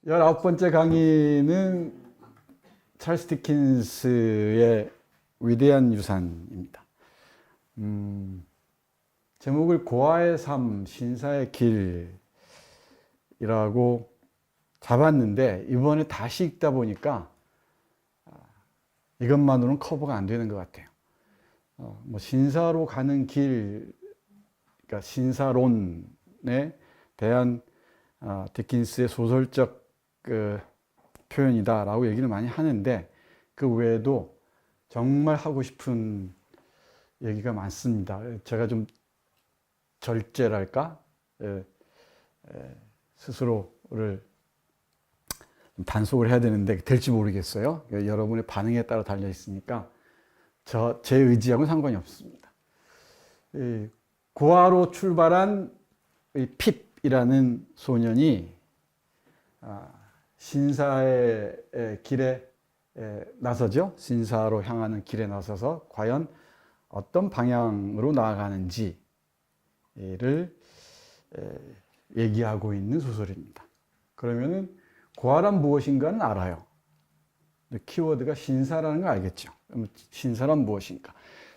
19번째 강의는 찰스 디킨스의 위대한 유산입니다. 제목을 고아의 삶, 신사의 길이라고 잡았는데 이번에 다시 읽다 보니까 이것만으로는 커버가 안 되는 것 같아요. 신사로 가는 길, 그러니까 신사론에 대한 디킨스의 소설적 표현이다라고 얘기를 많이 하는데 그 외에도 정말 하고 싶은 얘기가 많습니다. 제가 좀 절제랄까? 스스로를 단속을 해야 되는데 될지 모르겠어요. 여러분의 반응에 따라 달려 있으니까 제 의지하고는 상관이 없습니다. 고아로 출발한 핍이라는 소년이 신사의 길에 나서죠. 신사로 향하는 길에 나서서 과연 어떤 방향으로 나아가는지를 얘기하고 있는 소설입니다. 그러면은 고아란 무엇인가는 알아요. 키워드가 신사라는 걸 알겠죠. 그럼 신사란 무엇인가?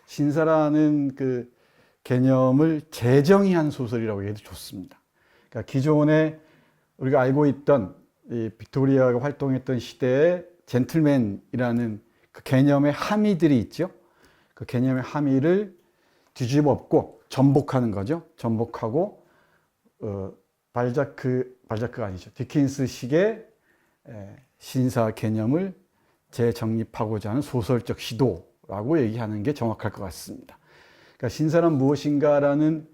신사라는 그 개념을 재정의한 소설이라고 해도 좋습니다. 그러니까 기존에 우리가 알고 있던 이 빅토리아가 활동했던 시대의 젠틀맨이라는 그 개념의 함의들이 있죠. 그 개념의 함의를 뒤집어엎고 전복하는 거죠. 전복하고 발자크가 아니죠. 디킨스식의 신사 개념을 재정립하고자 하는 소설적 시도라고 얘기하는 게 정확할 것 같습니다. 그러니까 신사란 무엇인가라는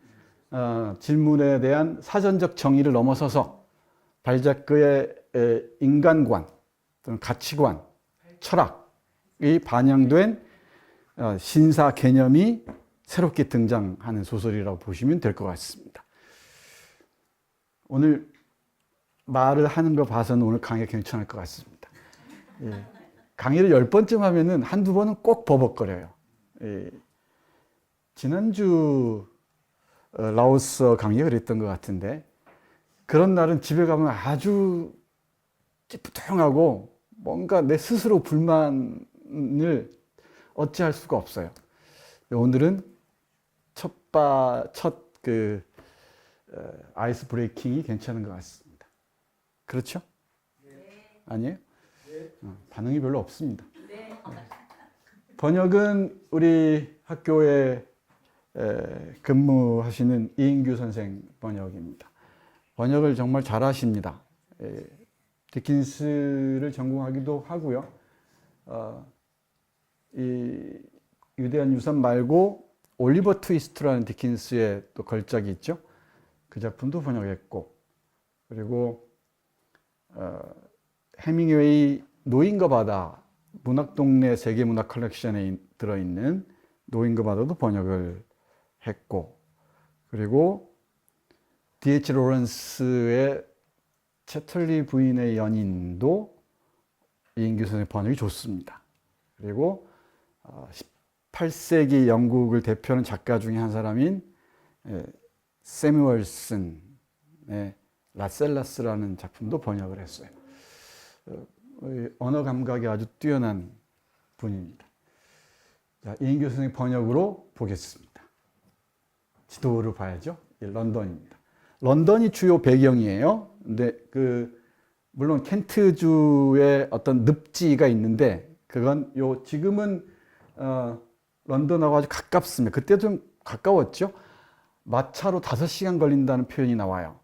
질문에 대한 사전적 정의를 넘어서서 발자크의 인간관 또는 가치관, 철학이 반영된 신사 개념이 새롭게 등장하는 소설이라고 보시면 될 것 같습니다. 오늘 말을 하는 거 봐서는 오늘 강의가 괜찮을 것 같습니다. 강의를 10번쯤 하면은 한두 번은 꼭 버벅거려요. 지난주 라오스 강의가 그랬던 것 같은데 그런 날은 집에 가면 아주 찌뿌둥하고 뭔가 내 스스로 불만을 어찌할 수가 없어요. 오늘은 첫 아이스 브레이킹이 괜찮은 것 같습니다. 그렇죠? 네. 아니에요? 네. 반응이 별로 없습니다. 네. 번역은 우리 학교에 근무하시는 이인규 선생 번역입니다. 번역을 정말 잘하십니다. 디킨스를 전공하기도 하고요. 이 위대한 유산 말고 올리버 트위스트라는 디킨스의 또 걸작이 있죠. 그 작품도 번역했고, 그리고 해밍웨이 노인과 바다 문학동네 세계문학 컬렉션에 들어있는 노인과 바다도 번역을 했고, 그리고 D.H. 로렌스의 채털리 부인의 연인도 이인규 선생의 번역이 좋습니다. 그리고 18세기 영국을 대표하는 작가 중에 한 사람인 세뮤얼슨의 라셀라스라는 작품도 번역을 했어요. 언어 감각이 아주 뛰어난 분입니다. 자, 이인규 선생의 번역으로 보겠습니다. 지도를 봐야죠. 런던입니다. 런던이 주요 배경이에요. 근데 물론 켄트주의 어떤 늪지가 있는데 그건 지금은 런던하고 아주 가깝습니다. 그때 좀 가까웠죠. 마차로 5시간 걸린다는 표현이 나와요.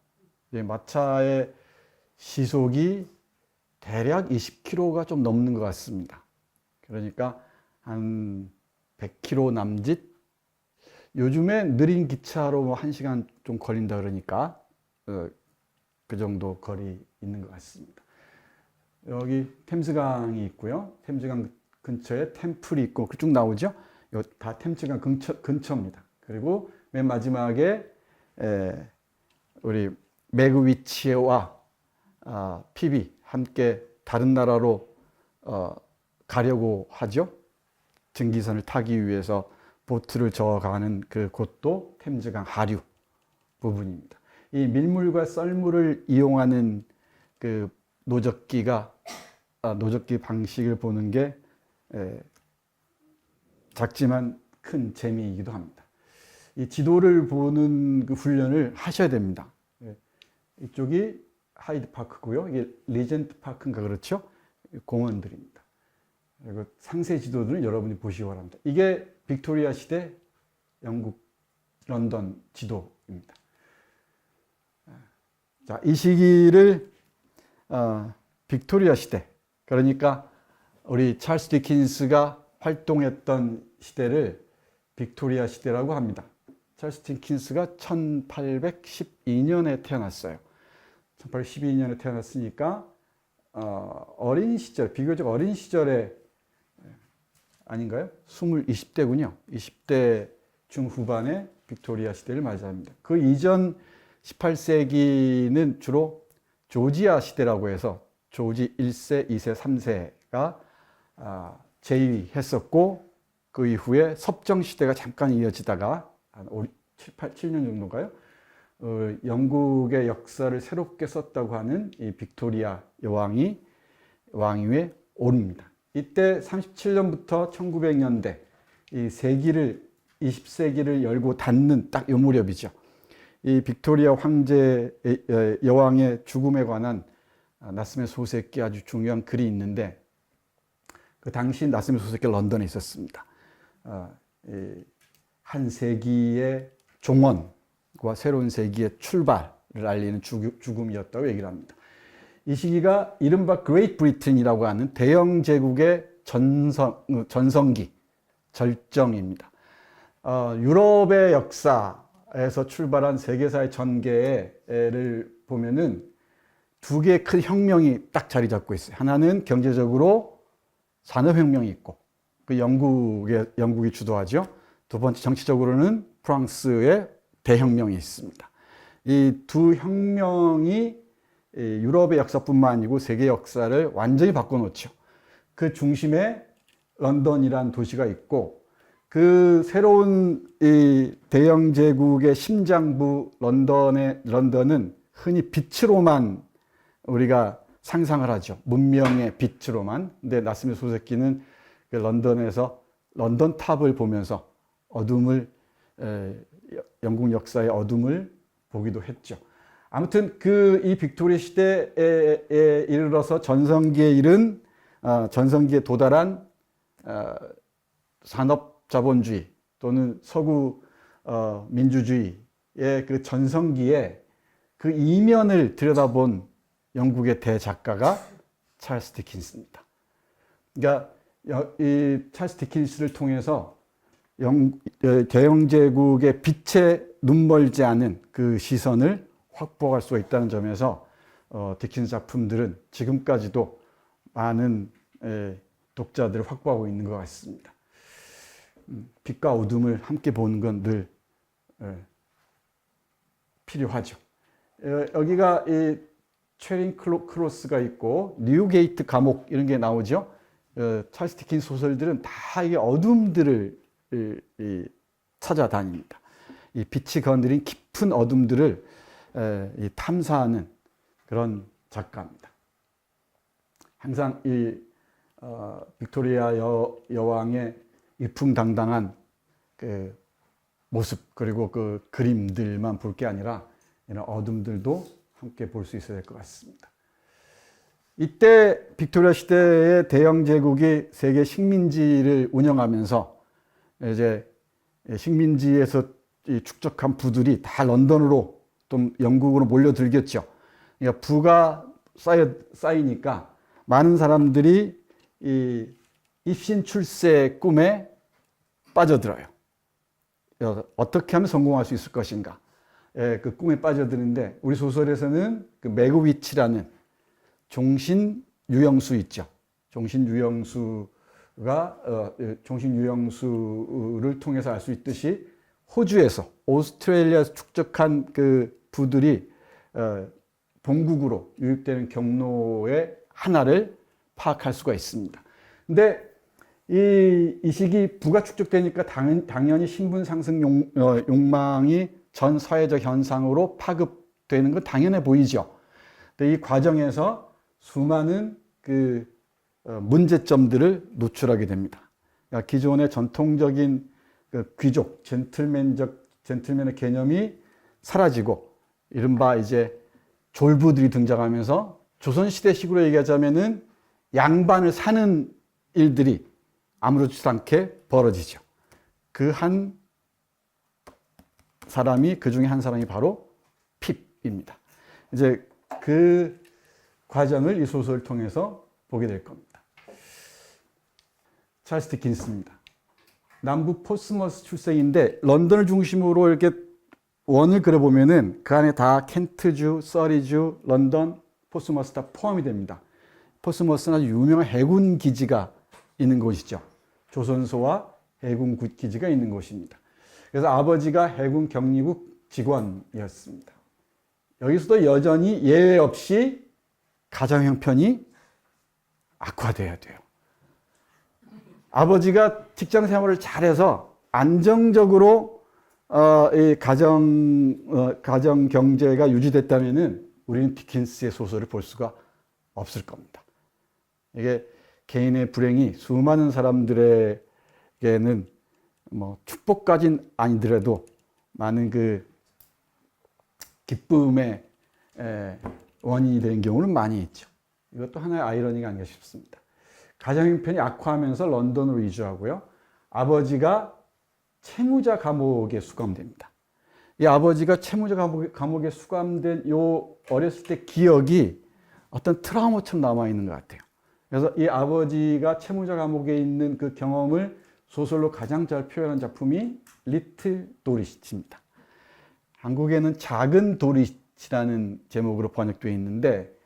마차의 시속이 대략 20km가 좀 넘는 것 같습니다. 그러니까 한 100km 남짓. 요즘에 느린 기차로 1시간 좀 걸린다 그러니까 그 정도 거리 있는 것 같습니다. 여기 템스강이 있고요. 템스강 근처에 템플이 있고 쭉 나오죠. 다 템스강 근처입니다. 그리고 맨 마지막에 우리 매그 위치와 핍이 함께 다른 나라로 가려고 하죠. 증기선을 타기 위해서 보트를 저어가는 그 곳도 템즈강 하류 부분입니다. 이 밀물과 썰물을 이용하는 그 노적기 방식을 보는 게 작지만 큰 재미이기도 합니다. 이 지도를 보는 그 훈련을 하셔야 됩니다. 이쪽이 하이드 파크고요. 이게 리젠트 파크인가 그렇죠? 공원들입니다. 그리고 상세 지도들은 여러분이 보시기 바랍니다. 이게 빅토리아 시대 영국 런던 지도입니다. 자, 이 시기를 빅토리아 시대, 그러니까 우리 찰스 디킨스가 활동했던 시대를 빅토리아 시대라고 합니다. 찰스 디킨스가 1812년에 태어났어요. 1812년에 태어났으니까 어린 시절, 비교적 어린 시절에 아닌가요? 20대군요. 20대 중후반에 빅토리아 시대를 맞이합니다. 그 이전 18세기는 주로 조지아 시대라고 해서 조지 1세, 2세, 3세가 제위했었고, 그 이후에 섭정 시대가 잠깐 이어지다가 한 7년 정도인가요? 영국의 역사를 새롭게 썼다고 하는 이 빅토리아 여왕이 왕위에 오릅니다. 이때 37년부터 1900년대 이 세기를 20세기를 열고 닫는 딱 요 무렵이죠. 이 빅토리아 황제 여왕의 죽음에 관한 나스메 소세키 아주 중요한 글이 있는데, 그 당시 나스메 소세키 런던에 있었습니다. 한 세기의 종언과 새로운 세기의 출발을 알리는 죽음이었다고 얘기를 합니다. 이 시기가 이른바 그레이트 브리튼이라고 하는 대영 제국의 전성기, 절정입니다. 유럽의 역사에서 출발한 세계사의 전개를 보면은 두 개의 큰 혁명이 딱 자리 잡고 있어요. 하나는 경제적으로 산업혁명이 있고, 그 영국이 주도하죠. 두 번째 정치적으로는 프랑스의 대혁명이 있습니다. 이 두 혁명이 유럽의 역사뿐만 아니고 세계 역사를 완전히 바꿔놓죠. 그 중심에 런던이라는 도시가 있고, 그 새로운 이 대영 제국의 심장부 런던은 흔히 빛으로만 우리가 상상을 하죠. 문명의 빛으로만. 근데 나스메 소세키는 그 런던에서 런던 탑을 보면서 영국 역사의 어둠을 보기도 했죠. 아무튼 이 빅토리아 시대에 이르러서 전성기에 도달한 산업 자본주의 또는 서구 민주주의의 그 전성기에 그 이면을 들여다본 영국의 대작가가 찰스 디킨스입니다. 그러니까 이 찰스 디킨스를 통해서 대영 제국의 빛에 눈멀지 않은 그 시선을 확보할 수가 있다는 점에서 디킨스 작품들은 지금까지도 많은 독자들을 확보하고 있는 것 같습니다. 빛과 어둠을 함께 보는 건 늘 필요하죠. 여기가 이 체링 크로스가 있고 뉴게이트 감옥 이런 게 나오죠. 찰스 디킨스 소설들은 다 이게 어둠들을 찾아다닙니다. 이 빛이 건드린 깊은 어둠들을 탐사하는 그런 작가입니다. 항상 이 빅토리아 여왕의 위풍당당한 그 모습, 그리고 그 그림들만 볼 게 아니라 이런 어둠들도 함께 볼 수 있어야 될 것 같습니다. 이때 빅토리아 시대의 대영 제국이 세계 식민지를 운영하면서 이제 식민지에서 축적한 부들이 다 런던으로 또 영국으로 몰려들겠죠. 그러니까 부가 쌓이니까 많은 사람들이 이 입신 출세의 꿈에 빠져들어요. 어떻게 하면 성공할 수 있을 것인가. 그 꿈에 빠져드는데, 우리 소설에서는 그 매그위치라는 종신 유영수 있죠. 종신 유영수를 통해서 알 수 있듯이 호주에서, 오스트레일리아에서 축적한 그 부들이 본국으로 유입되는 경로의 하나를 파악할 수가 있습니다. 근데 이 시기 부가 축적되니까 당연히 신분 상승 욕망이 전 사회적 현상으로 파급되는 건 당연해 보이죠. 근데 이 과정에서 수많은 그 문제점들을 노출하게 됩니다. 그러니까 기존의 전통적인 그 귀족, 젠틀맨의 개념이 사라지고 이른바 이제 졸부들이 등장하면서 조선시대식으로 얘기하자면은 양반을 사는 일들이 아무렇지도 않게 벌어지죠. 그 중에 한 사람이 바로 핍입니다. 이제 그 과정을 이 소설을 통해서 보게 될 겁니다. 찰스 디킨스입니다. 남부 포스머스 출생인데 런던을 중심으로 이렇게 원을 그려보면은 그 안에 다 켄트주, 서리주, 런던, 포스머스 다 포함이 됩니다. 포스머스는 아주 유명한 해군 기지가 있는 곳이죠. 조선소와 해군 기지가 있는 곳입니다. 그래서 아버지가 해군 격리국 직원이었습니다. 여기서도 여전히 예외 없이 가정 형편이 악화돼야 돼요. 아버지가 직장 생활을 잘해서 안정적으로 이 가정 경제가 유지됐다면은 우리는 디킨스의 소설을 볼 수가 없을 겁니다. 이게 개인의 불행이 수많은 사람들에게는 뭐 축복까지는 아니더라도 많은 그 기쁨의 원인이 되는 경우는 많이 있죠. 이것도 하나의 아이러니가 아닌가 싶습니다. 가정 형편이 악화하면서 런던으로 이주하고요. 아버지가 채무자 감옥에 수감됩니다. 이 아버지가 채무자 감옥에 수감된 요 어렸을 때 기억이 어떤 트라우마처럼 남아있는 것 같아요. 그래서 이 아버지가 채무자 감옥에 있는 그 경험을 소설로 가장 잘 표현한 작품이 리틀 도릿입니다. 한국에는 작은 도릿이라는 제목으로 번역되어 있는데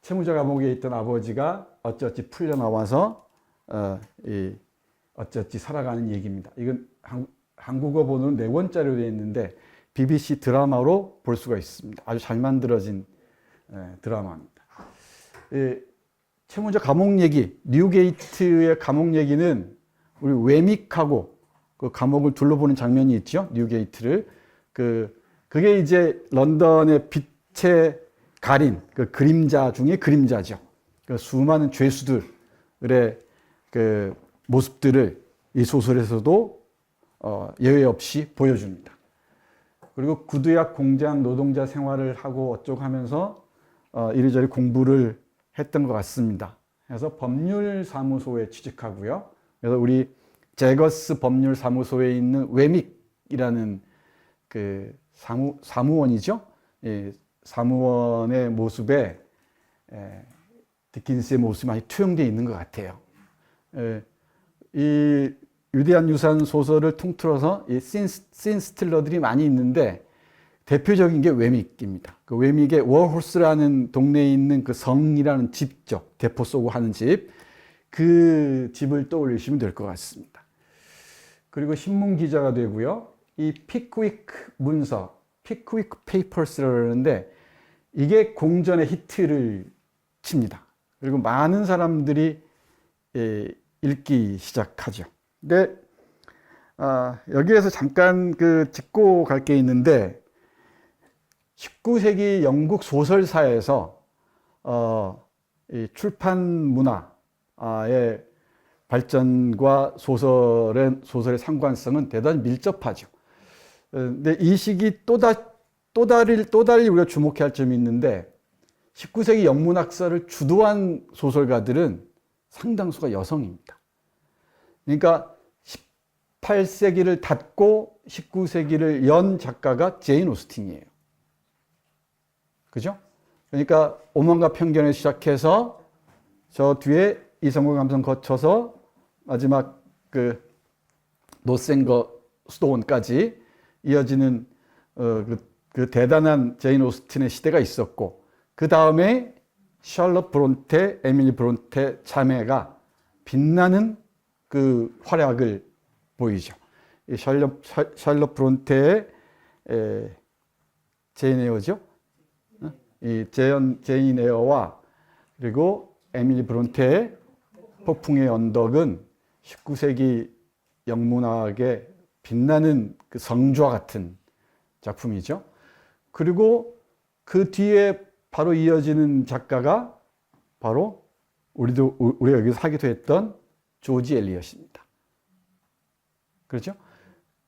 채무자 감옥에 있던 아버지가 어찌어찌 풀려나와서 어찌어찌 살아가는 얘기입니다. 이건 한국어 본어는 4권짜리로 되어 있는데 BBC 드라마로 볼 수가 있습니다. 아주 잘 만들어진 드라마입니다. 채무자 감옥 얘기, 뉴게이트의 감옥 얘기는 우리 웨믹하고 그 감옥을 둘러보는 장면이 있죠. 뉴게이트를. 그게 이제 런던의 빛에 가린 그 그림자 중에 그림자죠. 그 수많은 죄수들의 그 모습들을 이 소설에서도 예외 없이 보여줍니다. 그리고 구두약 공장 노동자 생활을 하고 어쩌고 하면서 이리저리 공부를 했던 것 같습니다. 그래서 법률사무소에 취직하고요. 그래서 우리 제거스 법률사무소에 있는 웨믹이라는 그 사무원이죠. 사무원의 모습에 디킨스의 모습이 많이 투영되어 있는 것 같아요. 이 위대한 유산 소설을 통틀어서 이 씬 스틸러들이 많이 있는데 대표적인 게 웨믹입니다. 그 웨믹의 워홀스라는 동네에 있는 그 성이라는 집죠. 대포 쏘고 하는 집. 그 집을 떠올리시면 될 것 같습니다. 그리고 신문 기자가 되고요. 이 피크위크 문서, 피크위크 페이퍼스라고 그러는데 이게 공전의 히트를 칩니다. 그리고 많은 사람들이 읽기 시작하죠. 근데 여기에서 잠깐 짚고 갈 게 있는데 19세기 영국 소설사에서 이 출판 문화의 발전과 소설의 상관성은 대단히 밀접하죠. 근데 이 시기 또 달리 우리가 주목해야 할 점이 있는데 19세기 영문학사를 주도한 소설가들은 상당수가 여성입니다. 그러니까 18세기를 닫고 19세기를 연 작가가 제인 오스틴이에요. 그죠? 그러니까 오만과 편견에 시작해서 저 뒤에 이성과 감성 거쳐서 마지막 그 노생거 수도원까지 이어지는 그 대단한 제인 오스틴의 시대가 있었고 그 다음에 샬럿 브론테, 에밀리 브론테 자매가 빛나는 그 활약을 보이죠. 이 샬럿 브론테의 제인 에어죠. 이 제인 에어와 그리고 에밀리 브론테의 폭풍의 언덕은 19세기 영문학의 빛나는 그 성좌 같은 작품이죠. 그리고 그 뒤에 바로 이어지는 작가가 바로 우리가 여기서 하기도 했던 조지 엘리엇입니다. 그렇죠?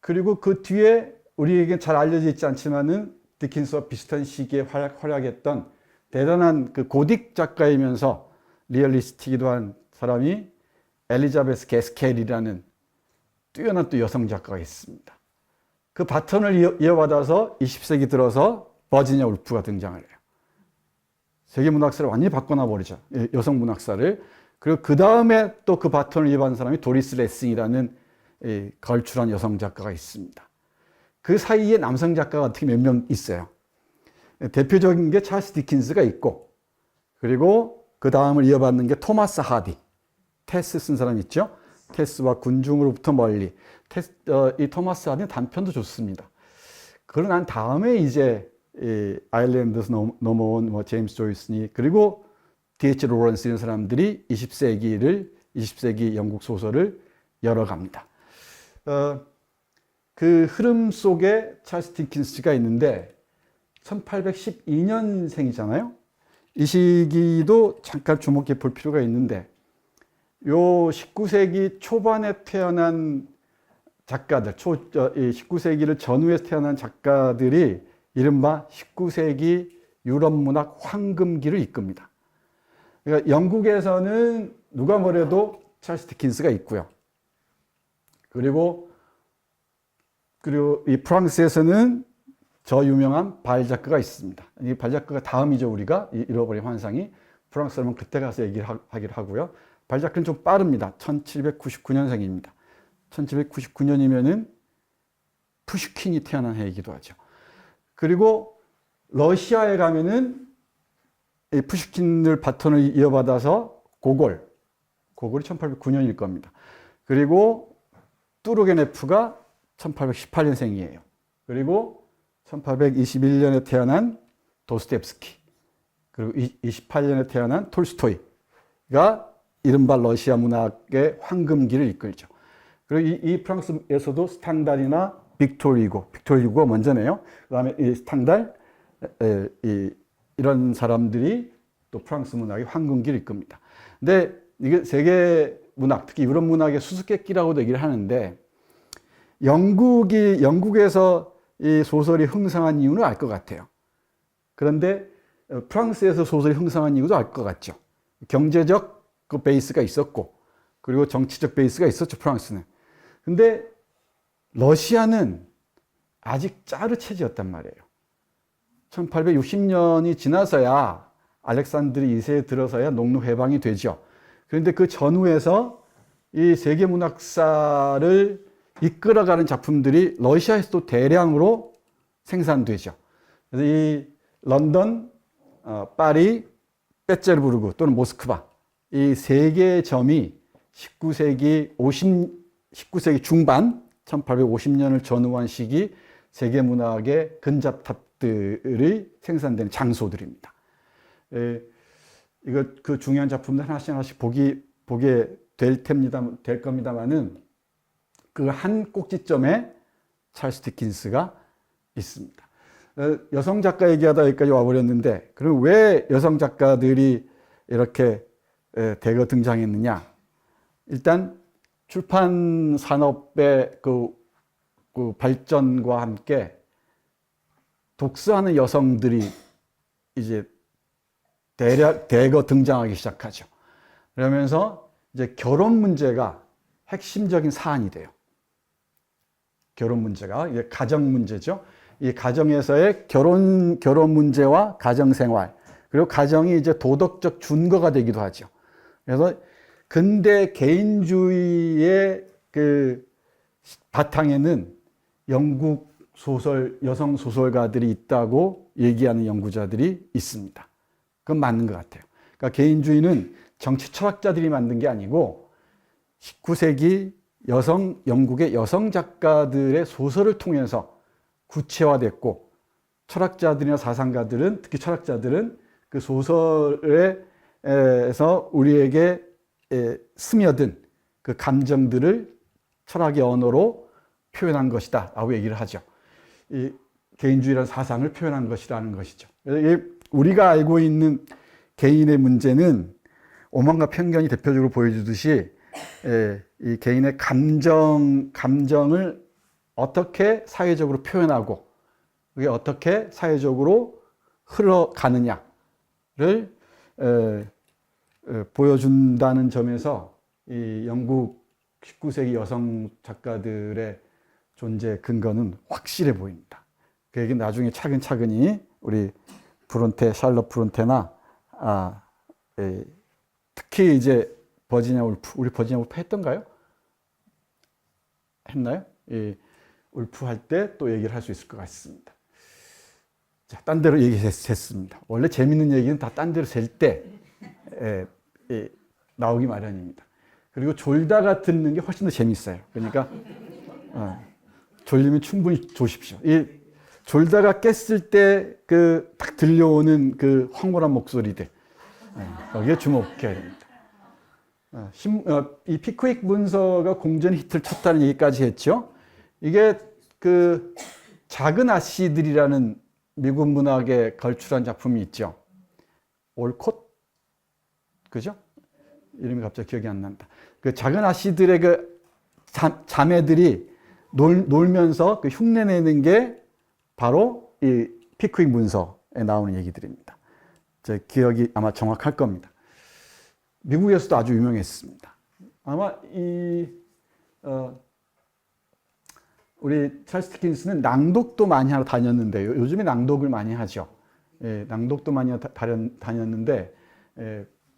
그리고 그 뒤에 우리에게 잘 알려져 있지 않지만은 디킨스와 비슷한 시기에 활약했던 대단한 그 고딕 작가이면서 리얼리스트이기도 한 사람이 엘리자베스 게스켈이라는 뛰어난 또 여성 작가가 있습니다. 그 바톤을 이어받아서 20세기 들어서 버지니아 울프가 등장을 해요. 세계 문학사를 완전히 바꿔놔 버리죠. 여성 문학사를. 그리고 그 다음에 또 그 바톤을 이어받은 사람이 도리스 레싱이라는 걸출한 여성 작가가 있습니다. 그 사이에 남성 작가가 어떻게 몇 명 있어요. 대표적인 게 찰스 디킨스가 있고, 그리고 그 다음을 이어받는 게 토마스 하디. 테스 쓴 사람 있죠? 테스와 군중으로부터 멀리. 이 토마스 하디는 단편도 좋습니다. 그러고 난 다음에 이제 아일랜드스 넘어온 뭐 제임스 조이스니, 그리고 D.H. 로런스 이런 사람들이 20세기 영국 소설을 열어갑니다. 그 흐름 속에 찰스 디킨스가 있는데 1812년생이잖아요. 이 시기도 잠깐 주목해 볼 필요가 있는데, 요 19세기 초반에 태어난 작가들, 19세기를 전후에 태어난 작가들이 이른바 19세기 유럽 문학 황금기를 이끕니다. 그러니까 영국에서는 누가 뭐래도 찰스 디킨스가 있고요. 그리고 이 프랑스에서는 저 유명한 발자크가 있습니다. 이 발자크가 다음이죠. 우리가 잃어버린 환상이. 프랑스 사람은 그때 가서 하기를 하고요. 발자크는 좀 빠릅니다. 1799년생입니다. 1799년이면은 푸슈킨이 태어난 해이기도 하죠. 그리고 러시아에 가면은 이 푸슈킨을 바톤을 이어받아서 고골이 1809년일 겁니다. 그리고 뚜르게네프가 1818년생이에요. 그리고 1821년에 태어난 도스토옙스키, 그리고 28년에 태어난 톨스토이가 이른바 러시아 문학의 황금기를 이끌죠. 그리고 이 프랑스에서도 스탕달이나 빅토르 휴고가 먼저네요. 그 다음에 이 스탕달, 이런 사람들이 또 프랑스 문학의 황금기를 이끕니다. 근데 이게 세계 문학, 특히 유럽 문학의 수수께끼라고도 얘기를 하는데, 영국에서 이 소설이 흥성한 이유는 알 것 같아요. 그런데 프랑스에서 소설이 흥성한 이유도 알 것 같죠. 경제적 그 베이스가 있었고, 그리고 정치적 베이스가 있었죠, 프랑스는. 근데 러시아는 아직 짜르체제였단 말이에요. 1860년이 지나서야 알렉산드르 2세에 들어서야 농노 해방이 되죠. 그런데 그 전후에서 이 세계 문학사를 이끌어가는 작품들이 러시아에서도 대량으로 생산되죠. 그래서 이 런던, 파리, 페테르부르크 또는 모스크바, 이 세 개의 점이 19세기 중반, 1850년을 전후한 시기 세계 문학의 근접탑들이 생산되는 장소들입니다. 이거 그 중요한 작품들 하나씩 보게 될 겁니다만은 그 한 꼭지점에 찰스 디킨스가 있습니다. 여성 작가 얘기하다 여기까지 와버렸는데, 그럼 왜 여성 작가들이 이렇게 대거 등장했느냐? 일단 출판 산업의 그 발전과 함께 독서하는 여성들이 이제 대거 등장하기 시작하죠. 그러면서 이제 결혼 문제가 핵심적인 사안이 돼요. 결혼 문제가 이제 가정 문제죠. 이 가정에서의 결혼 문제와 가정 생활, 그리고 가정이 이제 도덕적 준거가 되기도 하죠. 그래서 근대 개인주의의 그 바탕에는 영국 여성 소설가들이 있다고 얘기하는 연구자들이 있습니다. 그건 맞는 것 같아요. 그러니까 개인주의는 정치 철학자들이 만든 게 아니고 19세기 영국의 여성 작가들의 소설을 통해서 구체화됐고, 철학자들이나 사상가들은, 특히 철학자들은 그 소설에서 우리에게 스며든 그 감정들을 철학의 언어로 표현한 것이다 라고 얘기를 하죠. 이 개인주의라는 사상을 표현한 것이라는 것이죠. 그래서 우리가 알고 있는 개인의 문제는 오만과 편견이 대표적으로 보여주듯이 이 개인의 감정을 어떻게 사회적으로 표현하고 그게 어떻게 사회적으로 흘러가느냐를 보여준다는 점에서 이 영국 19세기 여성 작가들의 존재 근거는 확실해 보입니다. 그 얘기는 나중에 차근차근히 우리 샬럿 브론테나 특히 이제 버지니아 울프, 우리 버지니아 울프 했던가요? 했나요? 이 울프 할 때 또 얘기를 할 수 있을 것 같습니다. 자, 딴 데로 얘기했습니다. 원래 재밌는 얘기는 다 딴 데로 셀 때 나오기 마련입니다. 그리고 졸다가 듣는 게 훨씬 더 재밌어요. 그러니까 졸리면 충분히 조십시오. 이 졸다가 깼을 때 그 딱 들려오는 그 황홀한 목소리들 거기에 주목해야 됩니다. 이 피크윅 문서가 공전 히트를 쳤다는 얘기까지 했죠. 이게 그 작은 아씨들이라는 미국 문학에 걸출한 작품이 있죠. 올콧? 그죠? 이름이 갑자기 기억이 안 난다. 그 작은 아씨들의 그 자매들이 놀면서 그 흉내내는 게 바로 이 피크윅 문서에 나오는 얘기들입니다. 제 기억이 아마 정확할 겁니다. 미국에서도 아주 유명했습니다. 아마 우리 찰스 디킨스는 낭독도 많이 하러 다녔는데요. 요즘에 낭독을 많이 하죠. 낭독도 많이 다녔는데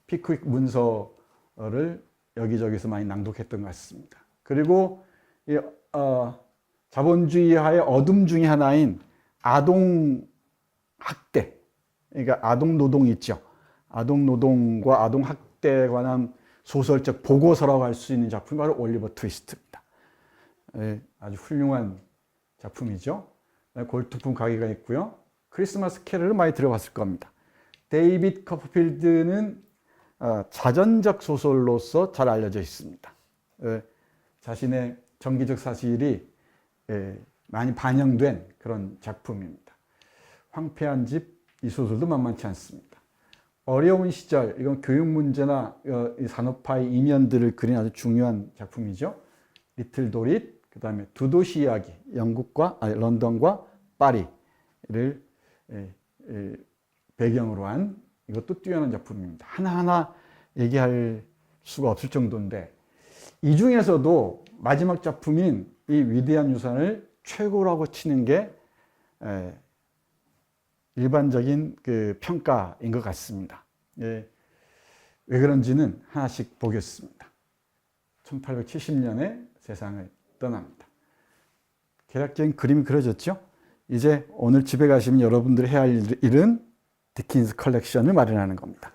피크윅 문서를 여기저기서 많이 낭독했던 것 같습니다. 그리고 자본주의하의 어둠 중에 하나인 아동 학대, 그러니까 아동 노동이 있죠. 아동 노동과 아동 학대에 관한 소설적 보고서라고 할 수 있는 작품이 바로 올리버 트위스트입니다. 아주 훌륭한 작품이죠. 골투품 가게가 있고요. 크리스마스 캐럴을 많이 들어봤을 겁니다. 데이빗 커퍼필드는 자전적 소설로서 잘 알려져 있습니다. 자신의 정기적 사실이 많이 반영된 그런 작품입니다. 황폐한 집, 이 소설도 만만치 않습니다. 어려운 시절, 이건 교육 문제나 산업화의 이면들을 그린 아주 중요한 작품이죠. 리틀 도릿, 그 다음에 두 도시 이야기, 런던과 파리를 배경으로 한 이것도 뛰어난 작품입니다. 하나하나 얘기할 수가 없을 정도인데 이 중에서도 마지막 작품인 이 위대한 유산을 최고라고 치는 게 일반적인 그 평가인 것 같습니다. 왜 그런지는 하나씩 보겠습니다. 1870년에 세상을 떠납니다. 개략적인 그림이 그려졌죠? 이제 오늘 집에 가시면 여러분들이 해야 할 일은 디킨스 컬렉션을 마련하는 겁니다.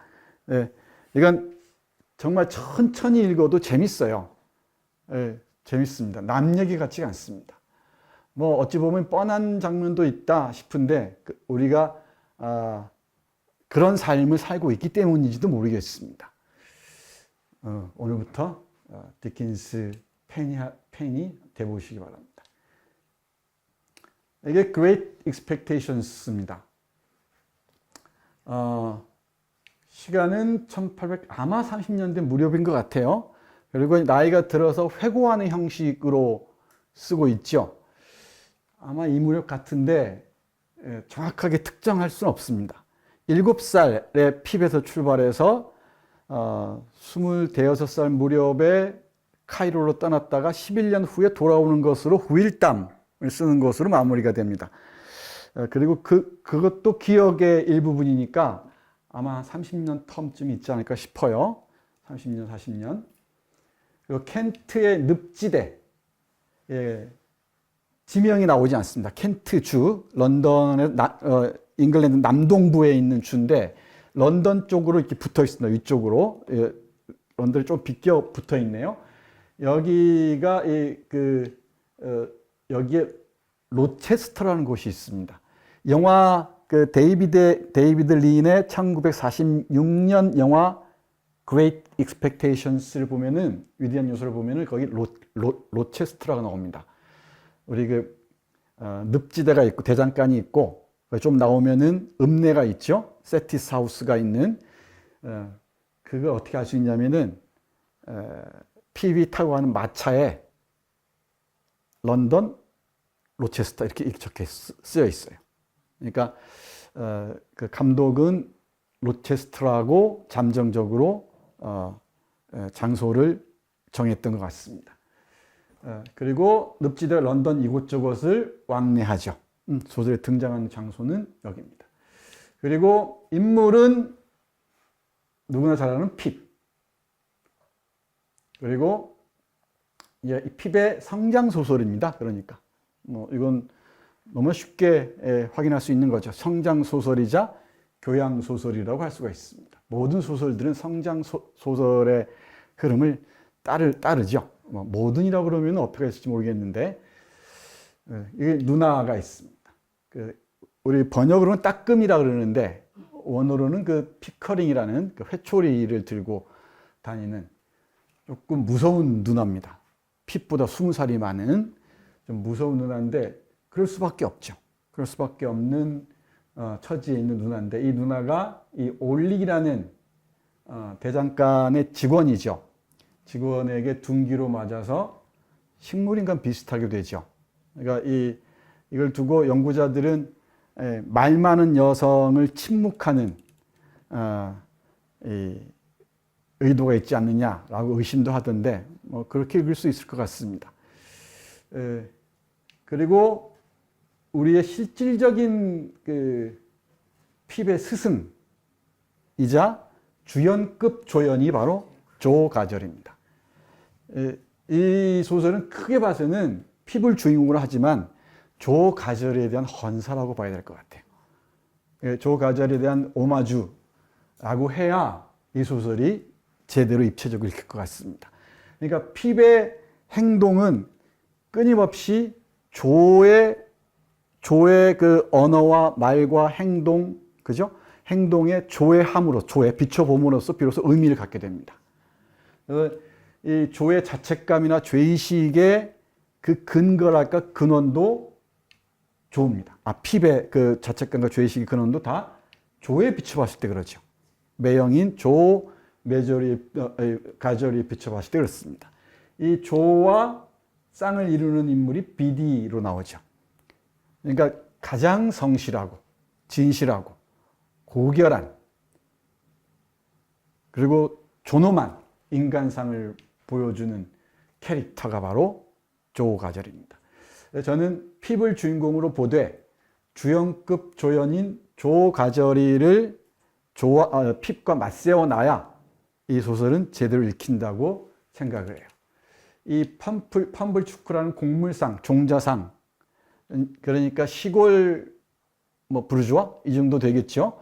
이건 정말 천천히 읽어도 재밌어요. 재밌습니다. 남 얘기 같지가 않습니다. 뭐 어찌 보면 뻔한 장면도 있다 싶은데 우리가 그런 삶을 살고 있기 때문인지도 모르겠습니다. 오늘부터 디킨스 팬이 돼보시기 바랍니다. 이게 Great Expectations입니다. 시간은 아마 30년대 무렵인 것 같아요. 그리고 나이가 들어서 회고하는 형식으로 쓰고 있죠. 아마 이 무렵 같은데 정확하게 특정할 수는 없습니다. 7살의 핍에서 출발해서 26살 무렵에 카이로로 떠났다가 11년 후에 돌아오는 것으로 후일담을 쓰는 것으로 마무리가 됩니다. 그리고 그것도 기억의 일부분이니까 아마 30년 텀쯤 있지 않을까 싶어요. 30년, 40년. 그리고 켄트의 늪지대. 지명이 나오지 않습니다. 켄트주, 런던의 잉글랜드 남동부에 있는 주인데 런던 쪽으로 이렇게 붙어 있습니다. 위쪽으로. 런던이 좀 비껴 붙어 있네요. 여기가 여기에 로체스터라는 곳이 있습니다. 영화 그 데이비드 린의 1946년 영화 Great Expectations를 보면은 위대한 요소를 보면은 거기 로체스터라고 나옵니다. 우리 늪지대가 있고 대장간이 있고 좀 나오면은 읍내가 있죠. 세티스 하우스가 있는 그거 어떻게 알 수 있냐면은 PB 타고 가는 마차에 런던, 로체스터 이렇게 적혀 쓰여 있어요. 그러니까 그 감독은 로체스터라고 잠정적으로 장소를 정했던 것 같습니다. 그리고 늪지대 런던 이곳저곳을 왕래하죠. 소설에 등장하는 장소는 여기입니다. 그리고 인물은 누구나 잘 아는 핍. 그리고 이제 이 핍의 성장 소설입니다. 그러니까 이건 너무 쉽게 확인할 수 있는 거죠. 성장 소설이자 교양 소설이라고 할 수가 있습니다. 모든 소설들은 성장 소설의 흐름을 따르죠. 모든이라고 그러면 어떻게 했을지 모르겠는데 이게 누나가 있습니다. 우리 번역으로는 따끔이라 그러는데 원어로는 그 피커링이라는 그 회초리를 들고 다니는 조금 무서운 누나입니다. 핏보다 20살이 많은 좀 무서운 누나인데 그럴 수밖에 없죠. 그럴 수밖에 없는 처지에 있는 누나인데 이 누나가 이 올릭이라는 대장간의 직원이죠. 직원에게 둔기로 맞아서 식물인간 비슷하게 되죠. 그러니까 이걸 두고 연구자들은 말 많은 여성을 침묵하는 의도가 있지 않느냐라고 의심도 하던데 그렇게 읽을 수 있을 것 같습니다. 그리고 우리의 실질적인 그 핍의 스승이자 주연급 조연이 바로 조 가절입니다. 이 소설은 크게 봐서는 핍을 주인공으로 하지만 조 가절에 대한 헌사라고 봐야 될 것 같아요. 조 가절에 대한 오마주라고 해야 이 소설이 제대로 입체적으로 읽힐 것 같습니다. 그러니까 핍의 행동은 끊임없이 조의 그 언어와 말과 행동, 그죠? 행동의 조회함으로, 조에 비춰봄으로써 비로소 의미를 갖게 됩니다. 이 조의 자책감이나 죄의식의 그 근거랄까 근원도 조입니다. 핍의 그 자책감과 죄의식의 근원도 다 조에 비춰봤을 때 그러죠. 매형인 조 가절이 비춰봤을 때 그렇습니다. 이 조와 쌍을 이루는 인물이 비디로 나오죠. 그러니까 가장 성실하고 진실하고 고결한 그리고 존엄한 인간상을 보여주는 캐릭터가 바로 조 가절입니다. 저는 핍을 주인공으로 보되 주연급 조연인 조 가절이를 핍과 맞세워 놔야 이 소설은 제대로 읽힌다고 생각을 해요. 이 팜블추크라는 곡물상, 종자상, 그러니까 시골 부르주아 이 정도 되겠죠.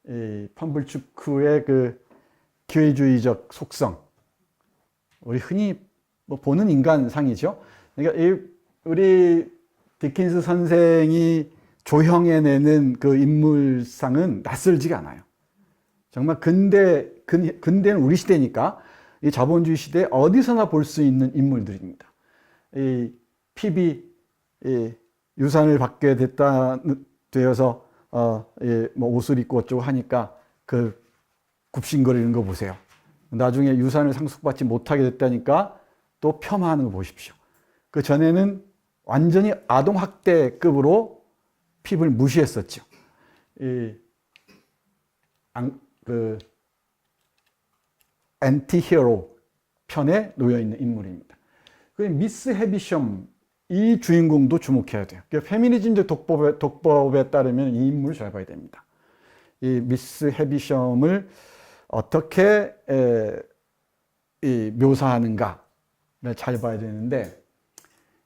이 팜블추크의 그 기회주의적 속성, 우리 흔히 보는 인간상이죠. 그러니까 우리 디킨스 선생이 조형해내는 그 인물상은 낯설지가 않아요. 정말 근대는 우리 시대니까 이 자본주의 시대에 어디서나 볼 수 있는 인물들입니다. 이 핍이 유산을 받게 되어서 옷을 입고 어쩌고 하니까 그 굽신거리는 거 보세요. 나중에 유산을 상속받지 못하게 됐다니까 또 폄하하는 거 보십시오. 그 전에는 완전히 아동학대급으로 핍을 무시했었죠. 그 엔티히어로 편에 놓여있는 인물입니다. 그 미스 헤비섬 이 주인공도 주목해야 돼요. 페미니즘적 독법에 따르면 이 인물을 잘 봐야 됩니다. 이 미스 헤비섬을 어떻게 묘사하는가를 잘 봐야 되는데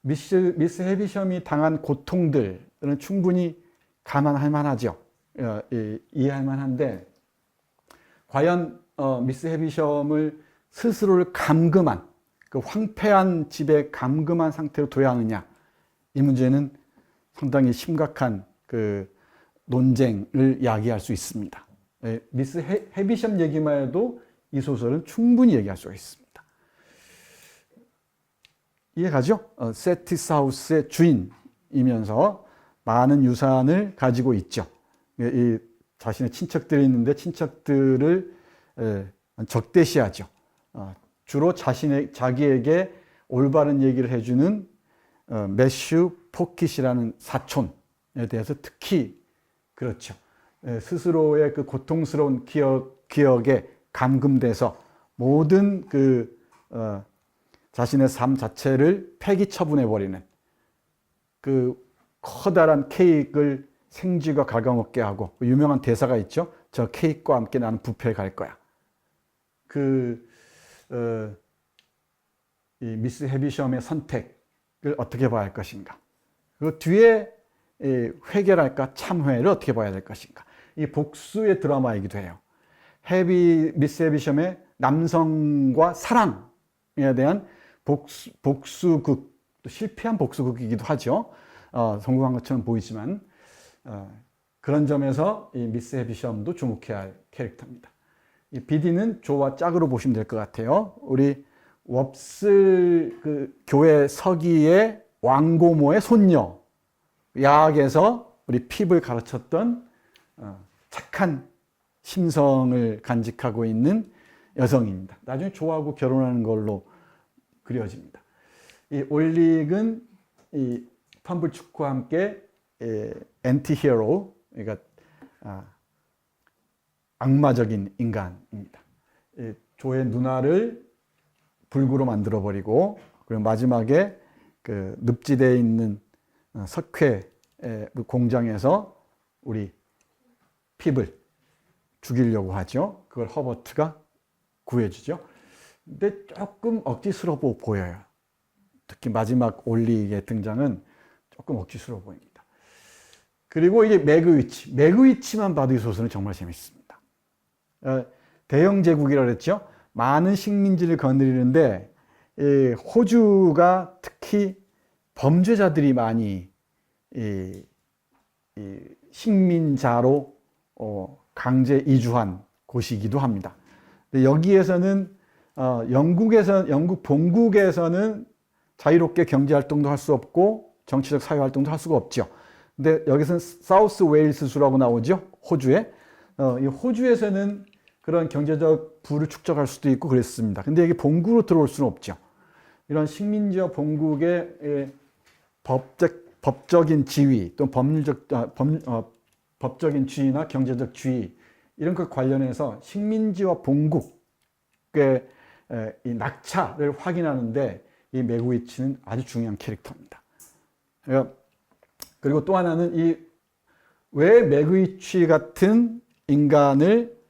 미스 헤비섬이 당한 고통들은 충분히 감안할 만하죠. 이해할 만한데 과연 미스 헤비섬을 스스로를 감금한 그 황폐한 집에 감금한 상태로 둬야 하느냐 이 문제는 상당히 심각한 그 논쟁을 야기할 수 있습니다. 미스 헤비섬 얘기만 해도 이 소설은 충분히 얘기할 수가 있습니다. 이해가죠? 세티스 하우스의 주인이면서 많은 유산을 가지고 있죠. 이 자신의 친척들이 있는데 친척들을 적대시하죠. 주로 자기에게 올바른 얘기를 해주는 매슈 포킷이라는 사촌에 대해서 특히 그렇죠. 스스로의 그 고통스러운 기억에 감금돼서 모든 자신의 삶 자체를 폐기 처분해버리는 그 커다란 케이크를 생쥐가 갉아먹게 하고, 유명한 대사가 있죠. 저 케이크와 함께 나는 뷔페에 갈 거야. 이 미스 헤비섬의 선택을 어떻게 봐야 할 것인가. 그 뒤에 회개랄까 참회를 어떻게 봐야 될 것인가. 이 복수의 드라마이기도 해요. 미스 헤비섬의 남성과 사랑에 대한 복수극, 또 실패한 복수극이기도 하죠. 성공한 것처럼 보이지만 그런 점에서 이 미스 헤비섬도 주목해야 할 캐릭터입니다. 이 비디는 조와 짝으로 보시면 될 것 같아요. 우리 왑슬 교회 서기의 왕고모의 손녀, 야학에서 우리 핍을 가르쳤던 착한 심성을 간직하고 있는 여성입니다. 나중에 조하고 결혼하는 걸로 그려집니다. 이 올릭은 이 펌블 축구와 함께 엔티히어로, 그러니까 악마적인 인간입니다. 조의 누나를 불구로 만들어버리고, 그리고 마지막에 그 늪지대에 있는 석회 공장에서 우리 핍을 죽이려고 하죠. 그걸 허버트가 구해주죠. 근데 조금 억지스러워 보여요. 특히 마지막 올릭의 등장은 조금 억지스러워 보입니다. 그리고 이게 매그위치만 봐도 이 소설은 정말 재밌습니다. 대영 제국이라고 했죠. 많은 식민지를 거느리는데 호주가 특히 범죄자들이 많이 식민자로 강제 이주한 곳이기도 합니다. 근데 여기에서는 영국 본국에서는 자유롭게 경제 활동도 할 수 없고 정치적 사회 활동도 할 수가 없죠. 근데 여기서는 사우스 웨일스주라고 나오죠. 호주에. 이 호주에서는 그런 경제적 부를 축적할 수도 있고 그랬습니다. 근데 여기 본국으로 들어올 수는 없죠. 이런 식민지와 본국의 법적인 지위, 또 법적인 지위나 경제적 지위, 이런 것 관련해서 식민지와 본국의 이 낙차를 확인하는데 이 매그위치는 아주 중요한 캐릭터입니다. 그리고 또 하나는 왜 매그위치 같은 인간을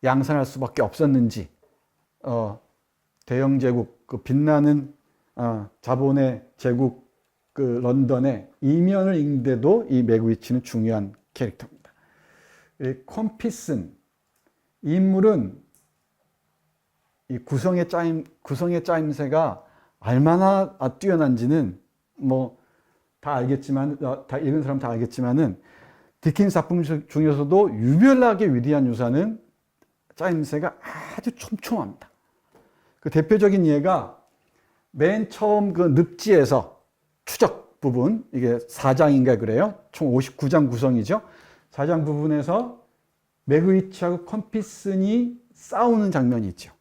양산할 수밖에 없었는지, 대영 제국, 그 빛나는 자본의 제국 런던의 이면을 읽는데도 이 매그위치는 중요한 캐릭터입니다. 컴피슨, 이 인물은 이 구성의 짜임새가 얼마나 뛰어난지는 다 알겠지만, 다 읽은 사람 다 알겠지만은, 디킨스 작품 중에서도 유별나게 위대한 유사는 짜임새가 아주 촘촘합니다. 그 대표적인 예가 맨 처음 그 늪지에서 추적 부분, 이게 4장인가 그래요. 총 59장 구성이죠. 4장 부분에서 매그위치하고 컴피슨이 싸우는 장면이 있죠.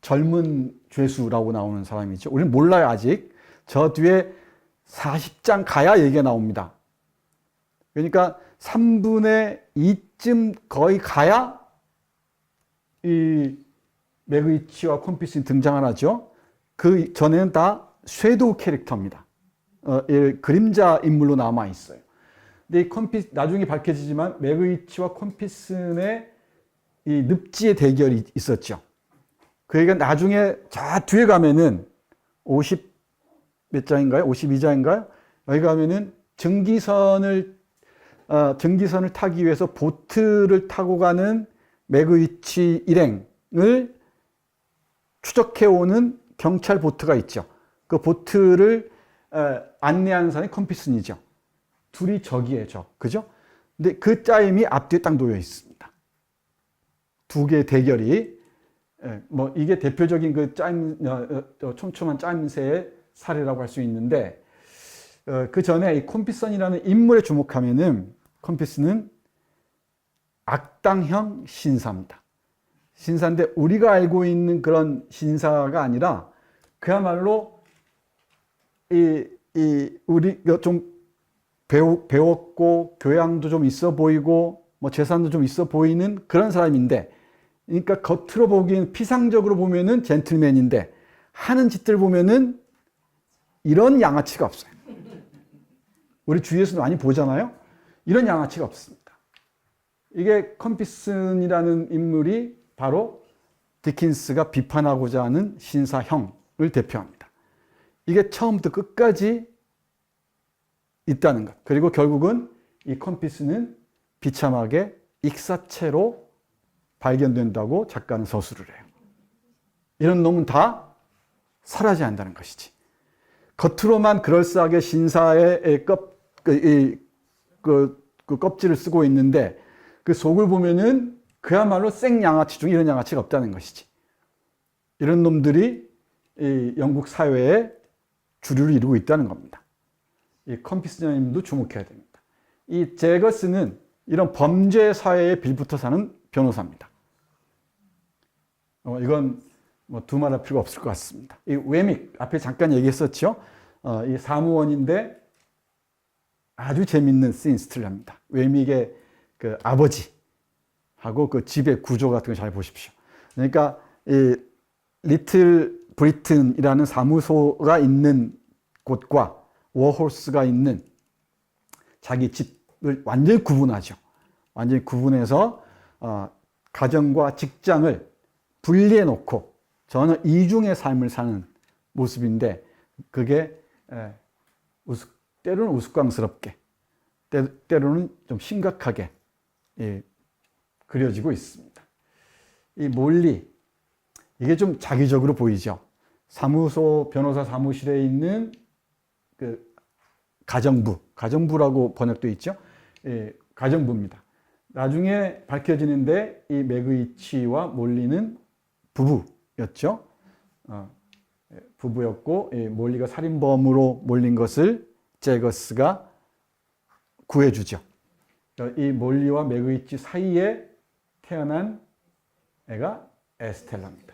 젊은 죄수라고 나오는 사람이죠. 우리는 몰라요, 아직. 저 뒤에 40장 가야 얘기가 나옵니다. 그러니까 3분의 2쯤 거의 가야 이 매그위치와 컴피슨이 등장을 하죠. 그 전에는 다 섀도우 캐릭터입니다. 그림자 인물로 남아 있어요. 근데 이 나중에 밝혀지지만 매그위치와 컴피슨의 이 늪지의 대결이 있었죠. 그러니까 나중에 저 뒤에 가면은 50몇 장인가요? 52장인가요? 여기 가면은 증기선을 타기 위해서 보트를 타고 가는 매그위치 일행을 추적해오는 경찰 보트가 있죠. 그 보트를 안내하는 사람이 컴피슨이죠. 둘이 적이에요, 적. 그죠? 근데 그 짜임이 앞뒤에 딱 놓여 있습니다. 두 개의 대결이, 이게 대표적인 그 촘촘한 짜임새의 사례라고 할 수 있는데, 그 전에 이 콤피슨이라는 인물에 주목하면은 콤피슨은 악당형 신사입니다. 신사인데 우리가 알고 있는 그런 신사가 아니라 그야말로 우리가 좀 배웠고 교양도 좀 있어 보이고 뭐 재산도 좀 있어 보이는 그런 사람인데, 그러니까 겉으로 보기엔 피상적으로 보면은 젠틀맨인데 하는 짓들 보면은 이런 양아치가 없어요. 우리 주위에서도 많이 보잖아요. 이런 양아치가 없습니다. 이게 컴피슨이라는 인물이 바로 디킨스가 비판하고자 하는 신사형을 대표합니다. 이게 처음부터 끝까지 있다는 것. 그리고 결국은 이 컴피슨은 비참하게 익사체로 발견된다고 작가는 서술을 해요. 이런 놈은 다 사라져야 한다는 것이지. 겉으로만 그럴싸하게 신사의 껍질을 쓰고 있는데 그 속을 보면은 그야말로 생양아치 중 이런 양아치가 없다는 것이지. 이런 놈들이 이 영국 사회에 주류를 이루고 있다는 겁니다. 이 컴피슨님도 주목해야 됩니다. 이 제거스는 이런 범죄 사회에 빌붙어 사는 변호사입니다. 이건 뭐 두말할 필요가 없을 것 같습니다. 이 웨믹 앞에 잠깐 얘기했었죠. 이 사무원인데 아주 재밌는 씬 스틸러입니다. 웨믹의 그 아버지하고 그 집의 구조 같은 거 잘 보십시오. 그러니까 이 리틀 브리튼이라는 사무소가 있는 곳과 워홀스가 있는 자기 집을 완전히 구분하죠. 완전히 구분해서 가정과 직장을 분리해 놓고 전혀 이중의 삶을 사는 모습인데 그게 때로는 우스꽝스럽게 때로는 좀 심각하게 그려지고 있습니다. 이 몰리 이게 좀 자기적으로 보이죠. 사무소 변호사 사무실에 있는 그 가정부라고 번역되어 있죠. 가정부입니다. 나중에 밝혀지는데 이 맥위치와 몰리는 부부였죠. 부부였고 몰리가 살인범으로 몰린 것을 제거스가 구해주죠. 이 몰리와 맥위치 사이에 태어난 애가 에스텔라입니다.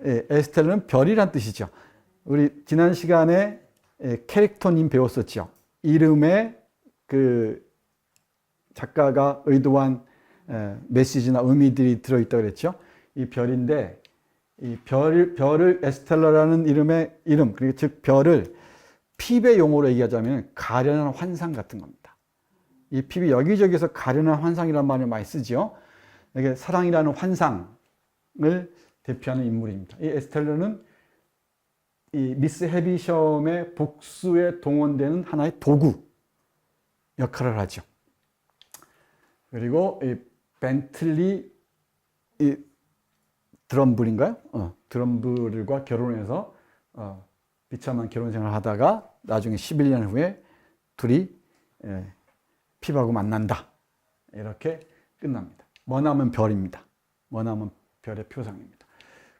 에스텔라는 별이란 뜻이죠. 우리 지난 시간에 캐릭터님 배웠었죠. 이름에 그 작가가 의도한 메시지나 의미들이 들어있다고 그랬죠. 이 별인데 이 별을 에스텔라라는 이름, 그러니까 즉 별을 핍의 용어로 얘기하자면 가련한 환상 같은 겁니다. 이 핍이 여기저기서 가련한 환상이라는 말을 많이 쓰죠. 이게 사랑이라는 환상을 대표하는 인물입니다. 이 에스텔라는 이 미스 헤비섬의 복수에 동원되는 하나의 도구 역할을 하죠. 그리고 이 벤틀리 이 드럼블인가요? 드럼블과 결혼해서 비참한 결혼 생활을 하다가 나중에 11년 후에 둘이 핍하고 만난다. 이렇게 끝납니다. 머나먼 별입니다. 머나먼 별의 표상입니다.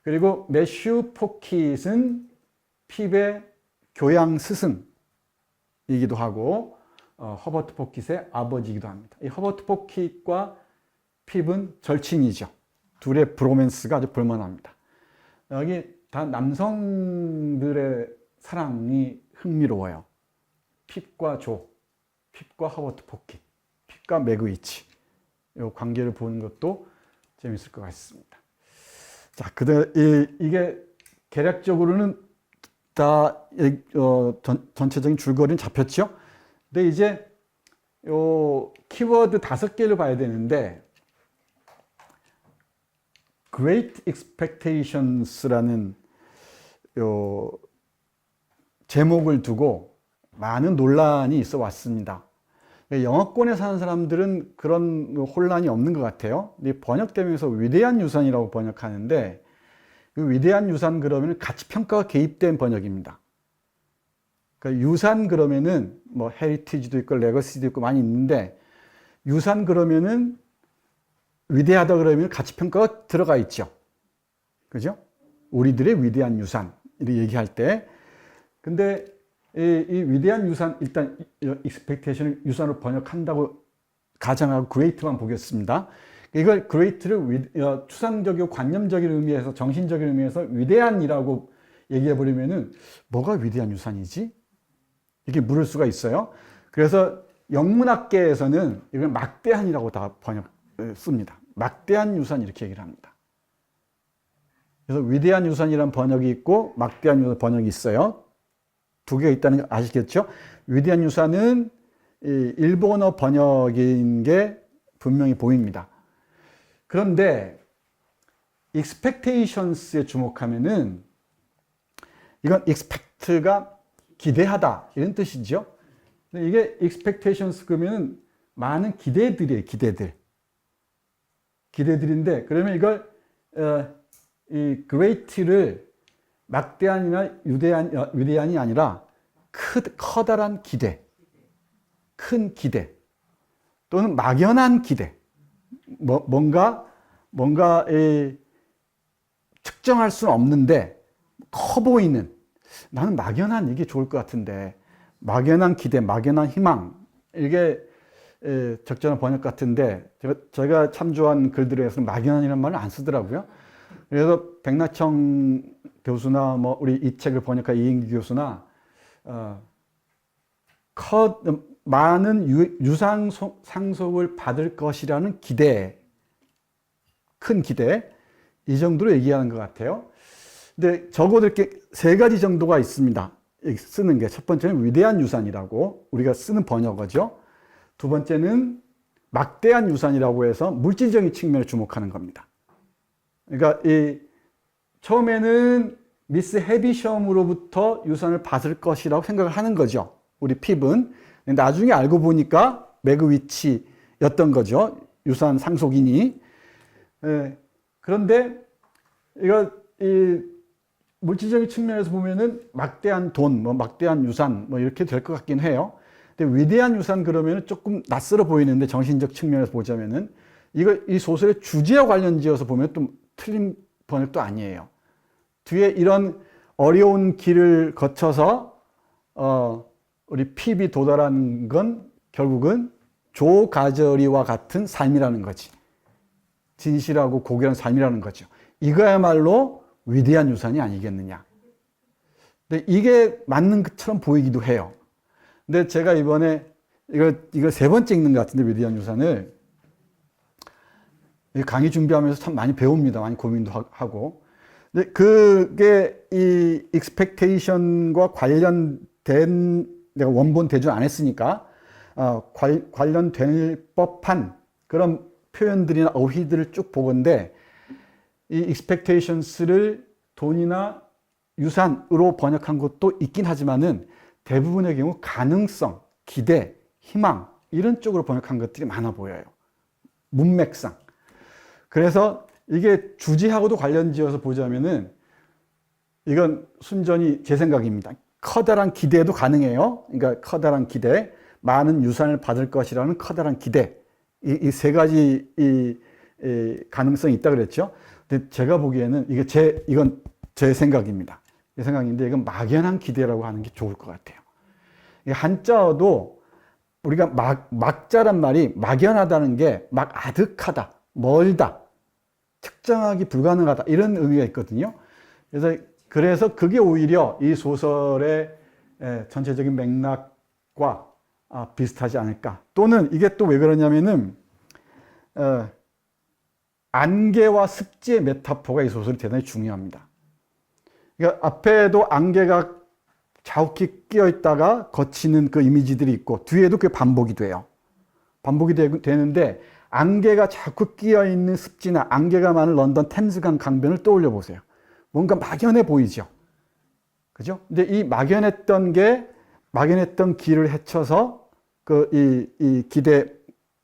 그리고 매슈 포킷은 핍의 교양 스승이기도 하고 허버트 포킷의 아버지이기도 합니다. 이 허버트 포킷과 핍은 절친이죠. 둘의 브로맨스가 아주 볼만합니다. 여기 다 남성들의 사랑이 흥미로워요. 핍과 핍과 허버트 포킷, 핍과 맥위치. 이 관계를 보는 것도 재밌을 것 같습니다. 자, 이게 개략적으로는 다 전체적인 줄거리는 잡혔죠. 근데 이제 요 키워드 5개를 봐야 되는데 Great Expectations라는 요 제목을 두고 많은 논란이 있어 왔습니다. 영어권에 사는 사람들은 그런 혼란이 없는 것 같아요. 번역되면서 위대한 유산이라고 번역하는데 그 위대한 유산 그러면 가치평가가 개입된 번역입니다. 그러니까 유산 그러면은 뭐 헤리티지도 있고 레거시도 있고 많이 있는데 유산 그러면은 위대하다 그러면 가치평가가 들어가 있죠. 그죠? 우리들의 위대한 유산 이렇게 얘기할 때 근데 이 위대한 유산, 일단 expectation을 유산으로 번역한다고 가정하고 great만 보겠습니다. 이걸 great를 추상적이고 관념적인 의미에서, 정신적인 의미에서 위대한이라고 얘기해 버리면은 뭐가 위대한 유산이지? 이렇게 물을 수가 있어요. 그래서 영문학계에서는 이걸 막대한이라고 다 씁니다. 막대한 유산 이렇게 얘기를 합니다. 그래서 위대한 유산이라는 번역이 있고 막대한 유산 번역이 있어요. 두 개가 있다는 거 아시겠죠? 위대한 유산은 일본어 번역인 게 분명히 보입니다. 그런데 expectations에 주목하면은 이건 expect가 기대하다 이런 뜻이죠. 근데 이게 expectations 그러면은 많은 기대들이에요. 기대들인데 그러면 이걸 이 great를 막대한이나 위대한이 아니라 커다란 기대, 큰 기대 또는 막연한 기대, 뭔가 측정할 수는 없는데 커 보이는, 나는 막연한 이게 좋을 것 같은데, 막연한 기대, 막연한 희망, 이게 적절한 번역 같은데 제가 참조한 글들에서는 막연한이라는 말을 안 쓰더라고요. 그래서 백나청 교수나 뭐 우리 이 책을 번역한 이인기 교수나 많은 유상 상속을 받을 것이라는 기대, 큰 기대, 이 정도로 얘기하는 것 같아요. 근데 적어도 이렇게 세 가지 정도가 있습니다. 쓰는 게. 첫 번째는 위대한 유산이라고 우리가 쓰는 번역어죠. 두 번째는 막대한 유산이라고 해서 물질적인 측면에 주목하는 겁니다. 그러니까 처음에는 미스 헤비섬으로부터 유산을 받을 것이라고 생각을 하는 거죠. 우리 핍은. 나중에 알고 보니까 매그위치였던 거죠. 유산 상속인이. 그런데 이 물질적인 측면에서 보면은 막대한 돈, 막대한 유산, 이렇게 될 것 같긴 해요. 근데 위대한 유산 그러면은 조금 낯설어 보이는데 정신적 측면에서 보자면은 이 소설의 주제와 관련지어서 보면 또 틀린 번역도 아니에요. 뒤에 이런 어려운 길을 거쳐서 우리 핍이 도달한 건 결국은 조 가저리와 같은 삶이라는 거지. 진실하고 고귀한 삶이라는 거죠. 이거야말로 위대한 유산이 아니겠느냐. 근데 이게 맞는 것처럼 보이기도 해요. 근데 제가 이번에 이거 세 번째 읽는 것 같은데, 위대한 유산을. 강의 준비하면서 참 많이 배웁니다. 많이 고민도 하고. 근데 그게 이 expectation과 관련된, 내가 원본 대조 안 했으니까, 관련될 법한 그런 표현들이나 어휘들을 쭉 보건데, 이 expectations를 돈이나 유산으로 번역한 것도 있긴 하지만은 대부분의 경우 가능성, 기대, 희망 이런 쪽으로 번역한 것들이 많아 보여요. 문맥상. 그래서 이게 주제하고도 관련지어서 보자면은 이건 순전히 제 생각입니다. 커다란 기대도 가능해요. 그러니까 커다란 기대, 많은 유산을 받을 것이라는 커다란 기대. 이 세 가지 가능성이 있다 그랬죠. 근데 제가 보기에는 이건 제 생각입니다. 제 생각인데 이건 막연한 기대라고 하는 게 좋을 것 같아요. 한자어도 우리가 막자란 말이 막연하다는 게 막 아득하다, 멀다, 측정하기 불가능하다 이런 의미가 있거든요. 그래서 그게 오히려 이 소설의 전체적인 맥락과 비슷하지 않을까. 또는 이게 또 왜 그러냐면은 안개와 습지의 메타포가 이 소설이 대단히 중요합니다. 그러니까 앞에도 안개가 자욱히 끼어 있다가 거치는 그 이미지들이 있고 뒤에도 그게 반복이 돼요. 반복이 되는데 안개가 자꾸 끼어 있는 습지나 안개가 많은 런던 템스강 강변을 떠올려 보세요. 뭔가 막연해 보이죠. 그죠? 근데 이 막연했던 길을 헤쳐서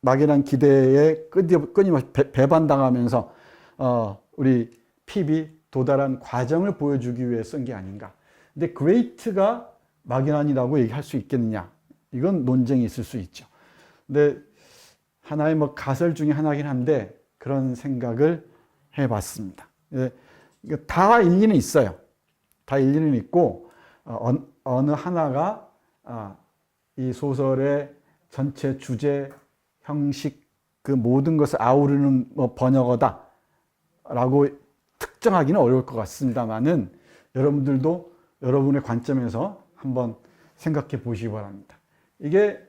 막연한 기대에 끊임없이 배반당하면서 우리 핍이 도달한 과정을 보여주기 위해 쓴 게 아닌가. 근데 great가 막연한이라고 얘기할 수 있겠느냐? 이건 논쟁이 있을 수 있죠. 근데 하나의 가설 중에 하나긴 한데 그런 생각을 해봤습니다. 다 일리는 있어요. 다 일리는 있고 어느 하나가 이 소설의 전체 주제, 형식, 그 모든 것을 아우르는 번역어다라고 특정하기는 어려울 것 같습니다만은 여러분들도 여러분의 관점에서 한번 생각해 보시기 바랍니다. 이게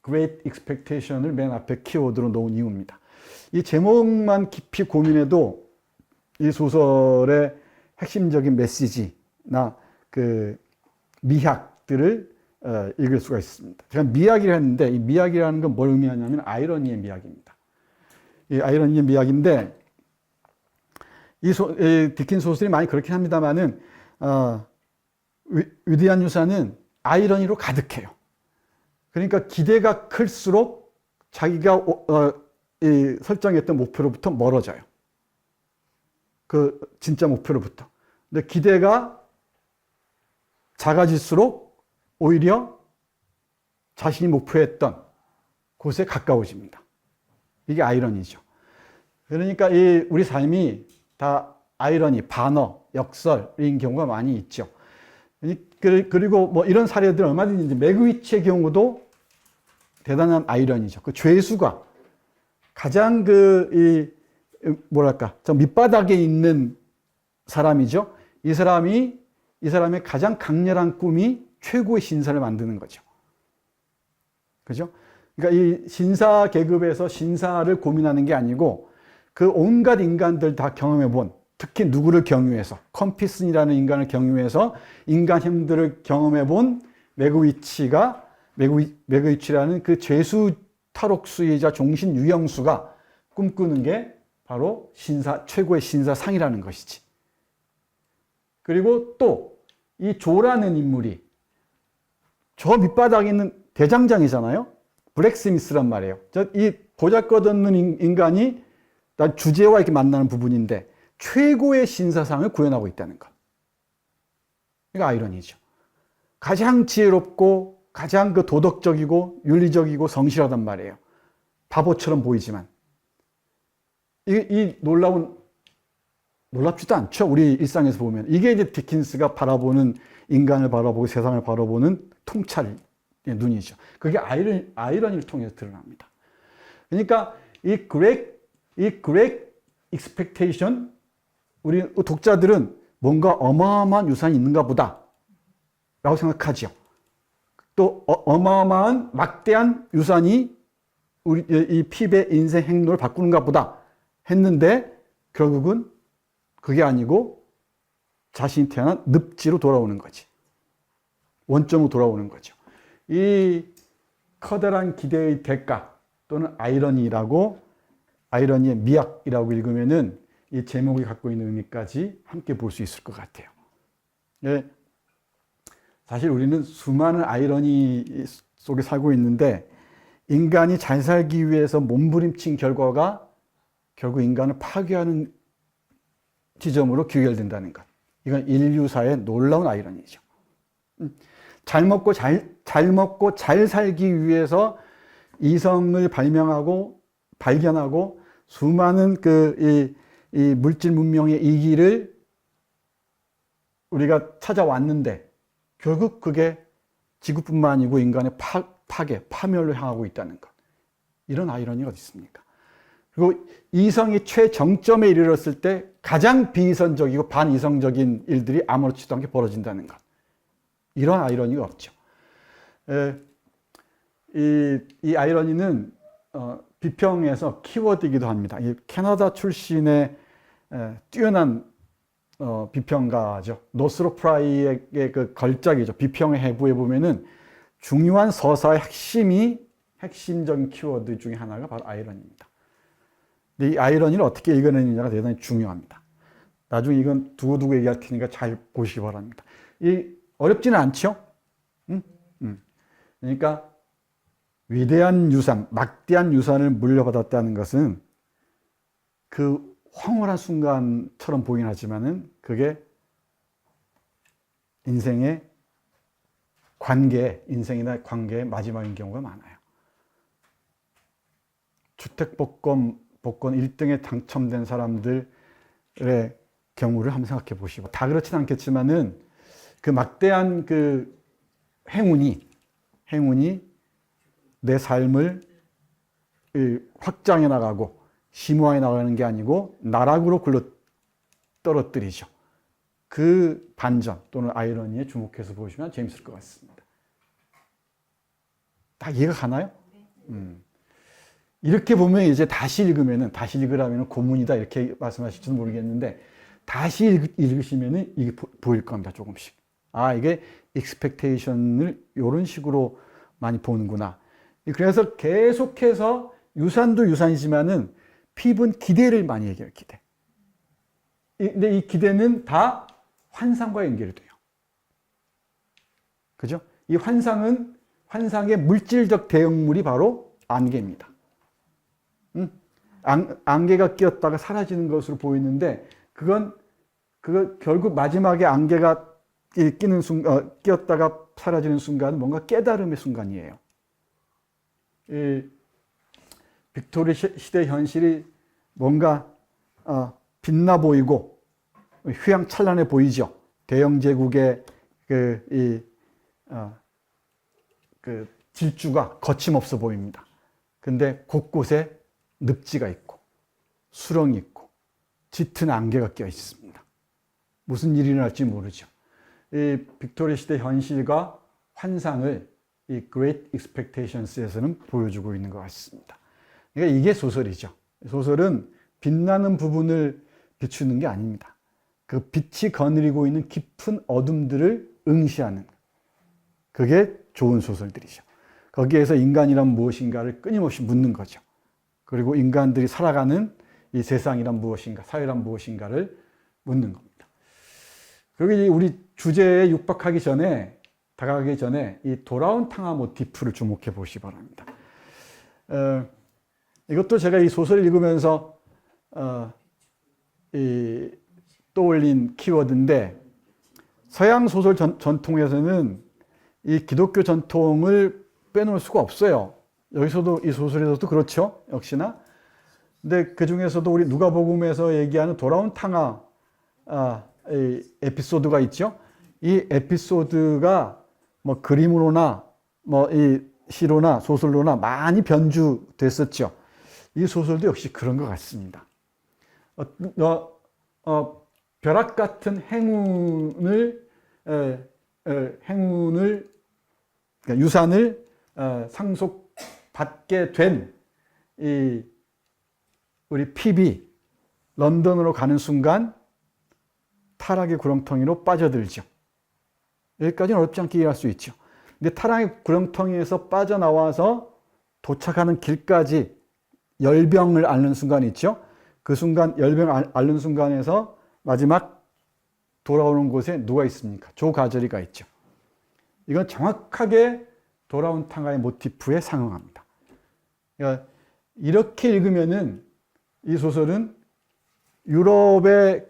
Great Expectation을 맨 앞에 키워드로 놓은 이유입니다. 이 제목만 깊이 고민해도 이 소설의 핵심적인 메시지나 그 미학들을 읽을 수가 있습니다. 제가 미학이라 했는데 이 미학이라는 건 뭘 의미하냐면 아이러니의 미학입니다. 이 아이러니의 미학인데 이 디킨 소설이 많이 그렇긴 합니다만은 위대한 유산은 아이러니로 가득해요. 그러니까 기대가 클수록 자기가 설정했던 목표로부터 멀어져요. 그 진짜 목표로부터. 근데 기대가 작아질수록 오히려 자신이 목표했던 곳에 가까워집니다. 이게 아이러니죠. 그러니까 우리 삶이 다 아이러니, 반어, 역설인 경우가 많이 있죠. 그리고 뭐 이런 사례들 얼마든지 이제 매그위치의 경우도 대단한 아이러니죠. 그 죄수가 가장 뭐랄까, 저 밑바닥에 있는 사람이죠. 이 사람의 가장 강렬한 꿈이 최고의 신사를 만드는 거죠. 그죠? 그러니까 이 신사 계급에서 신사를 고민하는 게 아니고 그 온갖 인간들 다 경험해 본, 특히 누구를 경유해서, 컴피슨이라는 인간을 경유해서 인간 힘들을 경험해 본 매그위치라는 그 죄수 탈옥수이자 종신 유영수가 꿈꾸는 게 바로 최고의 신사상이라는 것이지. 그리고 또 이 조라는 인물이 저 밑바닥에 있는 대장장이잖아요. 블랙스미스란 말이에요. 이 보잘것없는 인간이 주제와 이렇게 만나는 부분인데 최고의 신사상을 구현하고 있다는 것. 이거 아이러니죠. 가장 지혜롭고 가장 그 도덕적이고 윤리적이고 성실하단 말이에요. 바보처럼 보이지만 이 놀랍지도 않죠. 우리 일상에서 보면 이게 이제 디킨스가 바라보는 인간을 바라보고 세상을 바라보는 통찰의 눈이죠. 그게 아이러니를 통해서 드러납니다. 그러니까 이 Great Expectation, 우리 독자들은 뭔가 어마어마한 유산이 있는가 보다 라고 생각하죠. 또 어마어마한 막대한 유산이 우리 이 핍의 인생 행로를 바꾸는가 보다 했는데 결국은 그게 아니고 자신이 태어난 늪지로 돌아오는 거지. 원점으로 돌아오는 거죠. 이 커다란 기대의 대가 또는 아이러니의 미학이라고 읽으면은 이 제목이 갖고 있는 의미까지 함께 볼 수 있을 것 같아요. 예, 사실 우리는 수많은 아이러니 속에 살고 있는데 인간이 잘 살기 위해서 몸부림친 결과가 결국 인간을 파괴하는 지점으로 귀결된다는 것. 이건 인류사의 놀라운 아이러니죠. 잘 먹고 잘 살기 위해서 이성을 발견하고 수많은 이 물질 문명의 이기를 우리가 찾아왔는데 결국 그게 지구뿐만 아니고 인간의 파멸을 향하고 있다는 것. 이런 아이러니가 어디 있습니까? 그리고 이성이 최정점에 이르렀을 때 가장 비이성적이고 반이성적인 일들이 아무렇지도 않게 벌어진다는 것. 이런 아이러니가 없죠. 이 아이러니는 비평에서 키워드이기도 합니다. 이 캐나다 출신의 뛰어난 비평가죠. 노스롭 프라이의 그 걸작이죠. 비평의 해부에 보면은 중요한 서사의 핵심적인 키워드 중에 하나가 바로 아이러니입니다. 근데 이 아이러니를 어떻게 읽어내느냐가 대단히 중요합니다. 나중에 이건 두고두고 얘기할 테니까 잘 보시기 바랍니다. 어렵지는 않죠? 그러니까 위대한 유산, 막대한 유산을 물려받았다는 것은 그 황홀한 순간처럼 보이긴 하지만은 그게 인생이나 관계의 마지막인 경우가 많아요. 주택복권 1등에 당첨된 사람들의 경우를 한번 생각해 보시고, 다 그렇진 않겠지만은 그 막대한 그 행운이 내 삶을 확장해 나가고 심오해 나가는 게 아니고 나락으로 굴러 떨어뜨리죠. 그 반전 또는 아이러니에 주목해서 보시면 재밌을 것 같습니다. 다 이해가 가나요? 이렇게 보면 이제 다시 읽으라면 고문이다 이렇게 말씀하실지는 모르겠는데 다시 읽으시면은 이게 보일 겁니다. 조금씩. 아, 이게 expectation을 이런 식으로 많이 보는구나. 그래서 계속해서 유산도 유산이지만은 핍은 기대를 많이 얘기해요. 기대. 근데 이 기대는 다 환상과 연결이 돼요. 그죠? 이 환상의 물질적 대응물이 바로 안개입니다. 안개가 끼었다가 사라지는 것으로 보이는데 그거 결국 마지막에 안개가 끼었다가 사라지는 순간은 뭔가 깨달음의 순간이에요. 이 빅토리아 시대 현실이 뭔가 빛나 보이고 휘황찬란해 보이죠. 대영 제국의 그 질주가 거침없어 보입니다. 근데 곳곳에 늪지가 있고 수렁이 있고 짙은 안개가 껴 있습니다. 무슨 일이 일어날지 모르죠. 이 빅토리아 시대 현실과 환상을 이 Great Expectations에서는 보여주고 있는 것 같습니다. 그러니까 이게 소설이죠. 소설은 빛나는 부분을 비추는 게 아닙니다. 그 빛이 거느리고 있는 깊은 어둠들을 응시하는 그게 좋은 소설들이죠. 거기에서 인간이란 무엇인가를 끊임없이 묻는 거죠. 그리고 인간들이 살아가는 이 세상이란 무엇인가, 사회란 무엇인가를 묻는 겁니다. 그리고 우리 주제에 다가가기 전에 이 돌아온 탕화 모티프를 주목해 보시기 바랍니다. 이것도 제가 이 소설을 읽으면서 떠올린 키워드인데 서양 소설 전통에서는 이 기독교 전통을 빼놓을 수가 없어요. 여기서도 이 소설에서도 그렇죠. 역시나. 근데 그 중에서도 우리 누가복음에서 얘기하는 돌아온 탕화 에피소드가 있죠. 이 에피소드가 뭐 그림으로나 뭐 이 시로나 소설로나 많이 변주됐었죠. 이 소설도 역시 그런 것 같습니다. 벼락 같은 행운을 그러니까 유산을 상속받게 된 이 우리 핍이 런던으로 가는 순간 타락의 구렁텅이로 빠져들죠. 여기까지는 어렵지 않게 이해할 수 있죠. 근데 타락의 구렁텅이에서 빠져나와서 도착하는 길까지 열병을 앓는 순간이 있죠. 그 순간 열병을 앓는 순간에서 마지막 돌아오는 곳에 누가 있습니까? 조가절이가 있죠. 이건 정확하게 돌아온 탕화의 모티프에 상응합니다. 그러니까 이렇게 읽으면은 이 소설은 유럽의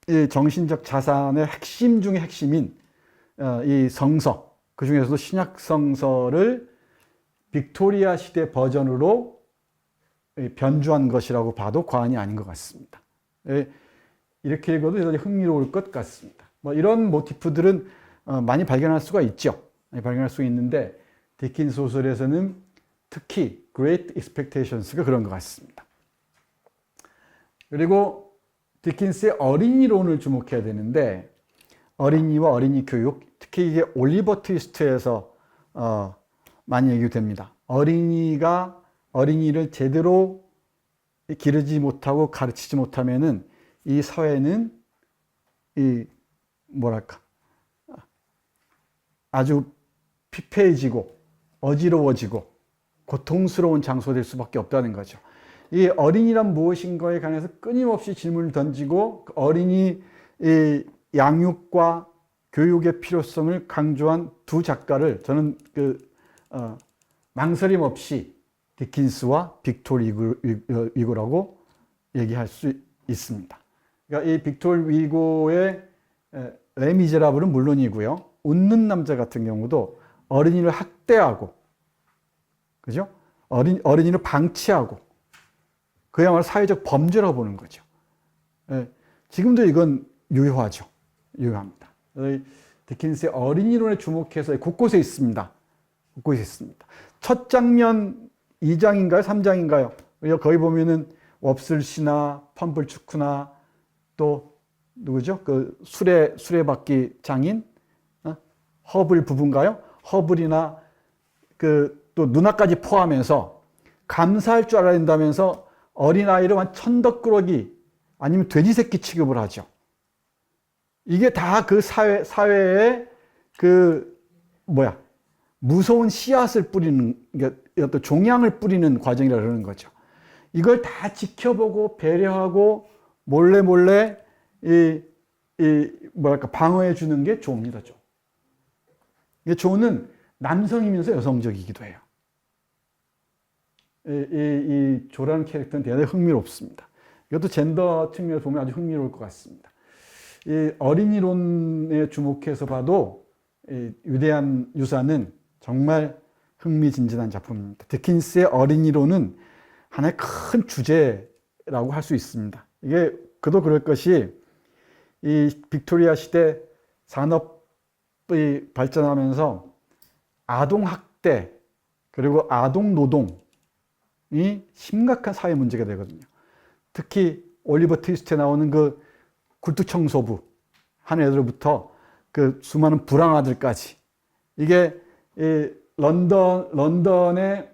이 정신적 자산의 핵심 중의 핵심인 이 성서, 그 중에서도 신약 성서를 빅토리아 시대 버전으로 변주한 것이라고 봐도 과언이 아닌 것 같습니다. 이렇게 읽어도 대단히 흥미로울 것 같습니다. 뭐 이런 모티프들은 많이 발견할 수가 있죠. 많이 발견할 수 있는데 디킨스 소설에서는 특히 Great Expectations가 그런 것 같습니다. 그리고 디킨스의 어린이론을 주목해야 되는데 어린이와 어린이 교육, 특히 이게 올리버 트위스트에서 많이 얘기됩니다. 어린이를 제대로 기르지 못하고 가르치지 못하면은 이 사회는 아주 피폐해지고 어지러워지고 고통스러운 장소 될 수밖에 없다는 거죠. 이 어린이란 무엇인가에 관해서 끊임없이 질문을 던지고 어린이 양육과 교육의 필요성을 강조한 두 작가를 저는 망설임 없이 디킨스와 빅토르 위고라고 얘기할 수 있습니다. 그러니까 이 빅토르 위고의 레미제라블은 물론이고요. 웃는 남자 같은 경우도 어린이를 학대하고, 그죠? 어린이를 방치하고, 그야말로 사회적 범죄라고 보는 거죠. 지금도 이건 유효하죠. 유효합니다. 디킨스의 어린이론에 주목해서 곳곳에 있습니다. 곳곳에 있습니다. 첫 장면 2장인가요? 3장인가요? 거기 보면은 엷슬시나 펌플추크나 또 누구죠? 그 수레바퀴 장인 허블 부부인가요? 허블이나 그 또 누나까지 포함해서 감사할 줄 알아야 된다면서 어린아이를 한 천덕꾸러기 아니면 돼지 새끼 취급을 하죠. 이게 다 그 사회에 그 무서운 씨앗을 뿌리는, 어떤 종양을 뿌리는 과정이라 그러는 거죠. 이걸 다 지켜보고 배려하고 몰래 방어해 주는 게 조입니다, 조. 조는 남성이면서 여성적이기도 해요. 이 조라는 캐릭터는 대단히 흥미롭습니다. 이것도 젠더 측면에서 보면 아주 흥미로울 것 같습니다. 이 어린이론에 주목해서 봐도 이 위대한 유사는 정말 흥미진진한 작품입니다. 디킨스의 어린이론은 하나의 큰 주제라고 할 수 있습니다. 이게 그도 그럴 것이 이 빅토리아 시대 산업이 발전하면서 아동 학대 그리고 아동 노동이 심각한 사회 문제가 되거든요. 특히 올리버 트위스트에 나오는 그 굴뚝청소부 한 애들부터 그 수많은 불황아들까지 이게 이 런던의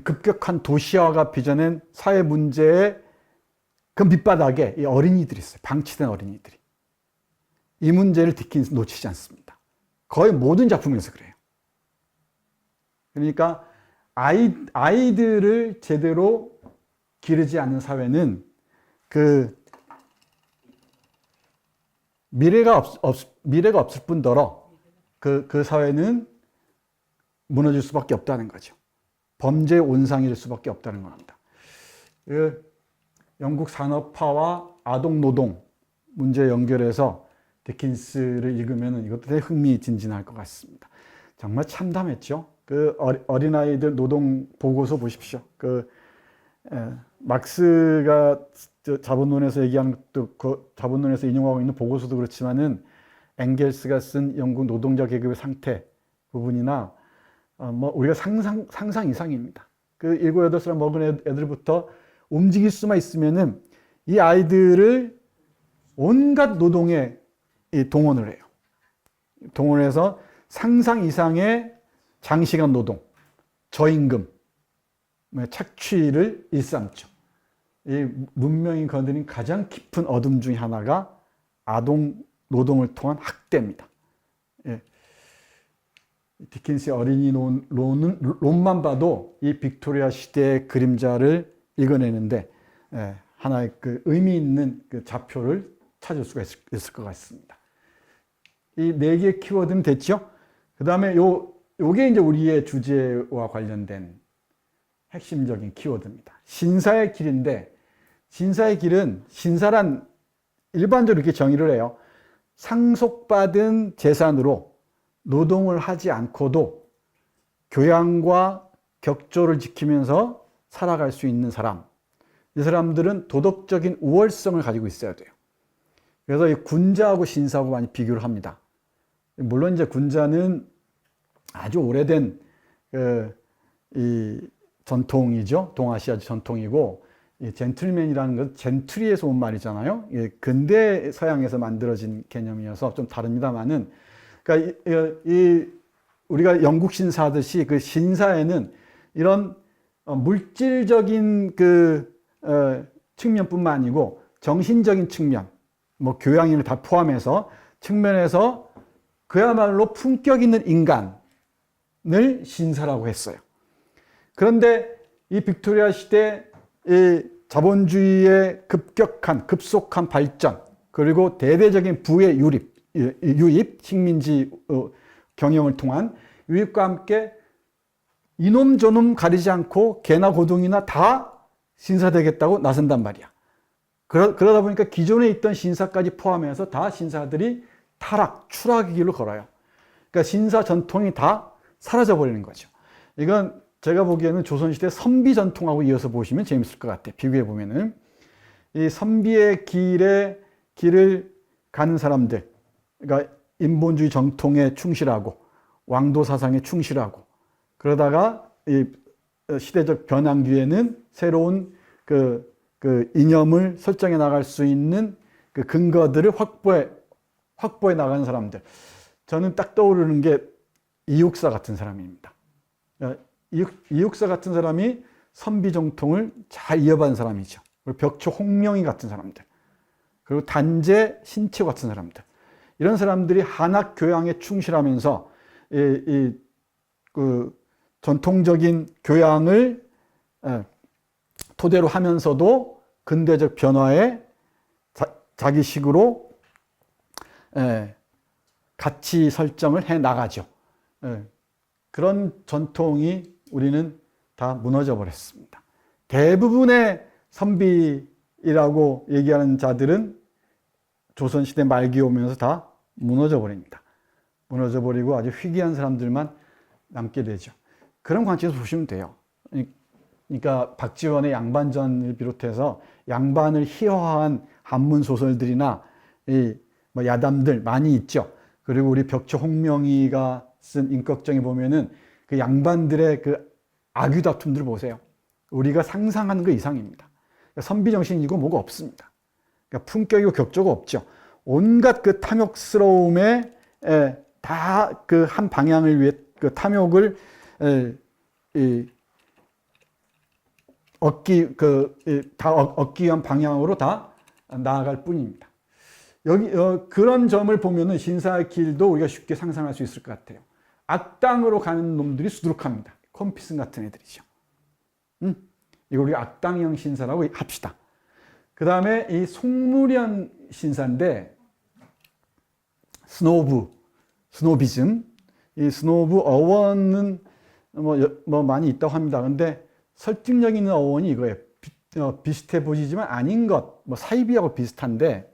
급격한 도시화가 빚어낸 사회 문제의 그 밑바닥에 이 어린이들이 있어요. 방치된 어린이들이. 이 문제를 디킨스 놓치지 않습니다. 거의 모든 작품에서 그래요. 그러니까 아이들을 제대로 기르지 않는 사회는 그 미래가 없을 뿐더러 그 사회는 무너질 수밖에 없다는 거죠. 범죄의 온상이 될 수밖에 없다는 겁니다. 영국 산업화와 아동 노동 문제 연결해서 디킨스를 읽으면 이것도 되게 흥미진진할 것 같습니다. 정말 참담했죠. 그 어린아이들 노동 보고서 보십시오. 막스가 자본론에서 얘기한 그 자본론에서 인용하고 있는 보고서도 그렇지만은 엥겔스가 쓴 영국 노동자 계급의 상태 부분이나 우리가 상상 이상입니다. 그 7, 8살 먹은 애들부터 움직일 수만 있으면은 이 아이들을 온갖 노동에 동원을 해요. 동원해서 상상 이상의 장시간 노동, 저임금, 착취를 일삼죠. 이 문명이 건드린 가장 깊은 어둠 중에 하나가 아동 노동을 통한 학대입니다. 예. 디킨스의 어린이론만 봐도 이 빅토리아 시대의 그림자를 읽어내는데 하나의 그 의미 있는 그 좌표를 찾을 수가 있을 것 같습니다. 이 4개의 키워드는 됐죠? 그 다음에 요게 이제 우리의 주제와 관련된 핵심적인 키워드입니다. 신사의 길인데, 신사의 길은, 신사란 일반적으로 이렇게 정의를 해요. 상속받은 재산으로 노동을 하지 않고도 교양과 격조를 지키면서 살아갈 수 있는 사람. 이 사람들은 도덕적인 우월성을 가지고 있어야 돼요. 그래서 이 군자하고 신사하고 많이 비교를 합니다. 물론 이제 군자는 아주 오래된 이 전통이죠. 동아시아 전통이고, 이 젠틀맨이라는 건 젠트리에서 온 말이잖아요. 근대 서양에서 만들어진 개념이어서 좀 다릅니다만은, 그러니까 우리가 영국 신사 하듯이 그 신사에는 이런 물질적인 측면뿐만 아니고 정신적인 측면, 교양을 다 포함해서 측면에서 그야말로 품격 있는 인간을 신사라고 했어요. 그런데 이 빅토리아 시대 이 자본주의의 급속한 발전, 그리고 대대적인 부의 유입, 식민지 경영을 통한 유입과 함께 이놈 저놈 가리지 않고 개나 고등이나 다 신사되겠다고 나선단 말이야. 그러다 보니까 기존에 있던 신사까지 포함해서 다 신사들이 추락의 길로 걸어요. 그러니까 신사 전통이 다 사라져 버리는 거죠. 이건 제가 보기에는 조선시대 선비 전통하고 이어서 보시면 재밌을 것 같아요. 비교해 보면은 이 선비의 길을 가는 사람들, 그러니까 인본주의 정통에 충실하고 왕도 사상에 충실하고 그러다가 이 시대적 변환 뒤에는 새로운 그 이념을 설정해 나갈 수 있는 그 근거들을 확보해 나가는 사람들. 저는 딱 떠오르는 게 이육사 같은 사람입니다. 이육사 같은 사람이 선비 정통을 잘 이어받은 사람이죠. 그리고 벽초 홍명희 같은 사람들. 그리고 단재 신채 같은 사람들. 이런 사람들이 한학 교양에 충실하면서 그 전통적인 교양을 토대로 하면서도 근대적 변화에 자기식으로 가치 설정을 해 나가죠. 그런 전통이 우리는 다 무너져 버렸습니다. 대부분의 선비라고 얘기하는 자들은 조선시대 말기에 오면서 다 무너져 버립니다. 무너져 버리고 아주 희귀한 사람들만 남게 되죠. 그런 관점에서 보시면 돼요. 그러니까 박지원의 양반전을 비롯해서 양반을 희화화한 한문 소설들이나 뭐 야담들 많이 있죠. 그리고 우리 벽초 홍명희가 쓴 인격정에 보면은 그 양반들의 그 악유 다툼들을 보세요. 우리가 상상하는 것 이상입니다. 그러니까 선비 정신이고 뭐가 없습니다. 그러니까 품격이고 격조가 없죠. 온갖 그 탐욕스러움에 다 그 한 방향을 위해 그 탐욕을 얻기 위한 방향으로 다 나아갈 뿐입니다. 그런 점을 보면은 신사의 길도 우리가 쉽게 상상할 수 있을 것 같아요. 악당으로 가는 놈들이 수두룩합니다. 컴피슨 같은 애들이죠. 이거 우리가 악당형 신사라고 합시다. 그 다음에 이 송무련 신사인데, 스노비즘. 이 스노브 어원은 뭐 많이 있다고 합니다. 근데 설득력 있는 어원이 이거예요. 비슷해 보이지만 아닌 것, 뭐 사이비하고 비슷한데,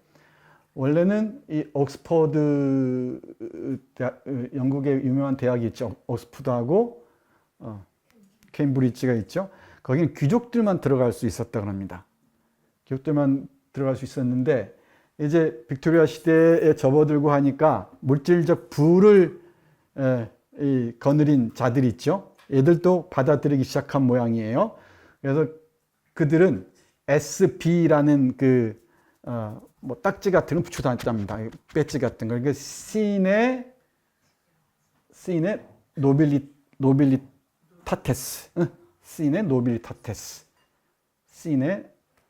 원래는 이 옥스퍼드 영국의 유명한 대학이 있죠. 옥스퍼드하고 케임브리지가 있죠. 거기는 귀족들만 들어갈 수 있었다고 합니다. 귀족들만 들어갈 수 있었는데 이제 빅토리아 시대에 접어들고 하니까 물질적 부를 거느린 자들이 있죠. 얘들도 받아들이기 시작한 모양이에요. 그래서 그들은 SB라는 뭐 딱지 같은 걸 붙여 다녔답니다. 배지 같은 걸. 그러니까 시인의 노빌리타테스. 시인의 노빌리타테스.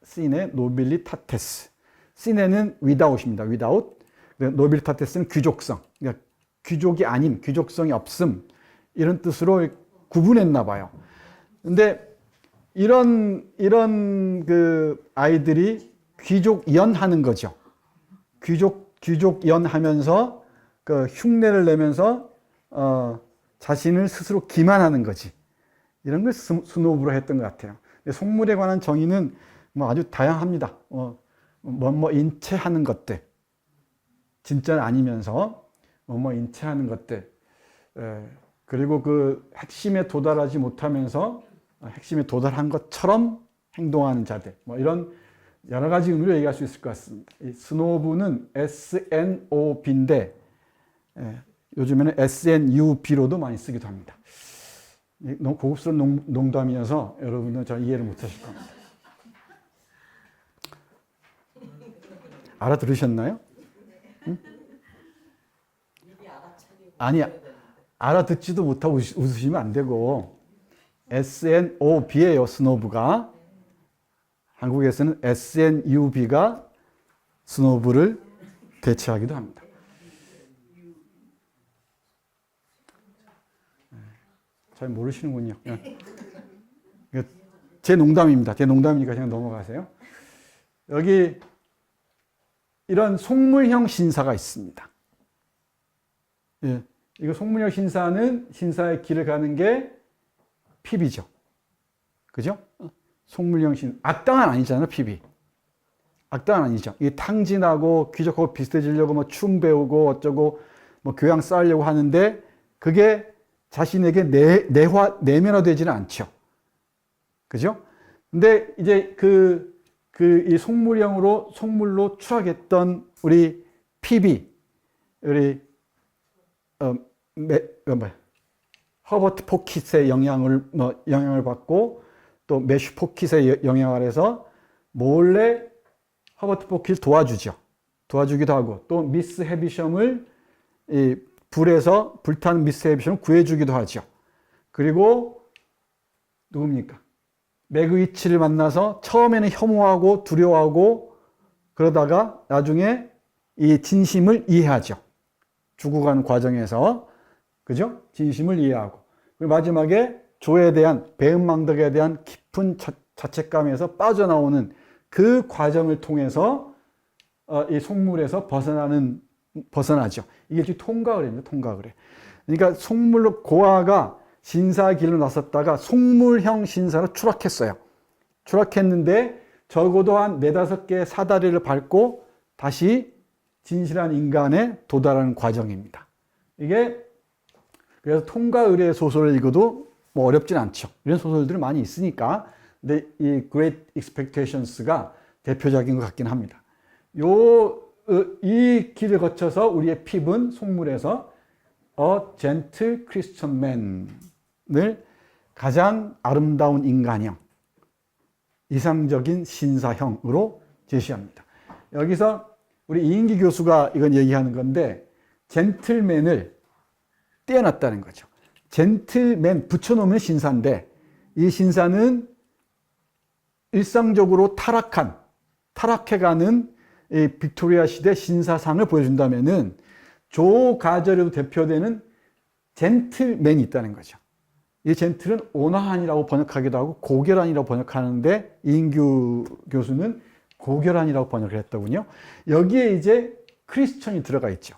시인의 노빌리타테스. 시네는 without입니다. without. 노빌리타테스는 귀족성. 그러니까 귀족이 아님, 귀족성이 없음. 이런 뜻으로 구분했나 봐요. 근데 이런 그 아이들이 귀족연하는 거죠. 귀족연하면서 그 흉내를 내면서 자신을 스스로 기만하는 거지. 이런 걸 스노브로 했던 것 같아요. 속물에 관한 정의는 뭐 아주 다양합니다. 뭐 인체하는 것들, 진짜는 아니면서 뭐 인체하는 것들, 그리고 그 핵심에 도달하지 못하면서 핵심에 도달한 것처럼 행동하는 자들, 뭐 이런 여러 가지 의미로 얘기할 수 있을 것 같습니다. 이 스노브는 SNOB인데 요즘에는 SNUB로도 많이 쓰기도 합니다. 너무 고급스러운 농담이어서 여러분은 잘 이해를 못하실 겁니다. 알아들으셨나요? 응? 아니, 알아듣지도 못하고 웃으시면 안 되고 SNOB예요, 스노브가. 한국에서는 SNUB가 스노브를 대체하기도 합니다. 잘 모르시는군요. 제 농담입니다. 제 농담이니까 그냥 넘어가세요. 여기 이런 속물형 신사가 있습니다. 예, 이거 속물형 신사는 신사의 길을 가는 게 피비죠. 그죠? 속물형 신, 악당은 아니잖아요, 피비. 악당은 아니죠. 이 탕진하고 귀족하고 비슷해지려고 뭐 춤 배우고 어쩌고 뭐 교양 쌓으려고 하는데 그게 자신에게 내면화되지는 않죠. 그죠? 근데 이제 이 속물로 추락했던 우리 피비, 우리 허버트 포킷의 영향을 받고 또 매슈 포킷의 영향을 해서 몰래 허버트 포킷을 도와주기도 하고 또 미스 해비섬을 불타는 미스 해비섬을 구해주기도 하죠. 그리고 누굽니까? 매그 위치를 만나서 처음에는 혐오하고 두려워하고 그러다가 나중에 이 진심을 이해하죠. 죽어가는 과정에서 그죠? 진심을 이해하고 그리고 마지막에 조에 대한 배은망덕에 대한 깊은 자책감에서 빠져나오는 그 과정을 통해서 이 속물에서 벗어나죠. 이게 지금 통과의례입니다. 통과의례. 그러니까 속물로 고아가 신사의 길로 나섰다가 속물형 신사로 추락했어요. 추락했는데 적어도 한 4-5개의 사다리를 밟고 다시 진실한 인간에 도달하는 과정입니다. 이게 그래서 통과의례 소설을 읽어도 뭐 어렵진 않죠. 이런 소설들이 많이 있으니까. 근데 이 Great Expectations가 대표적인 것 같긴 합니다. 이 길을 거쳐서 우리의 핍은 속물에서 A Gentle Christian Man을 가장 아름다운 인간형, 이상적인 신사형으로 제시합니다. 여기서 우리 이인기 교수가 이건 얘기하는 건데 젠틀맨을 떼어놨다는 거죠. 젠틀맨 붙여놓으면 신사인데 이 신사는 일상적으로 타락해가는 이 빅토리아 시대 신사상을 보여준다면은 조 가절에도 대표되는 젠틀맨이 있다는 거죠. 이 젠틀은 온화한이라고 번역하기도 하고 고결한이라고 번역하는데 이인규 교수는 고결한이라고 번역을 했더군요. 여기에 이제 크리스천이 들어가 있죠.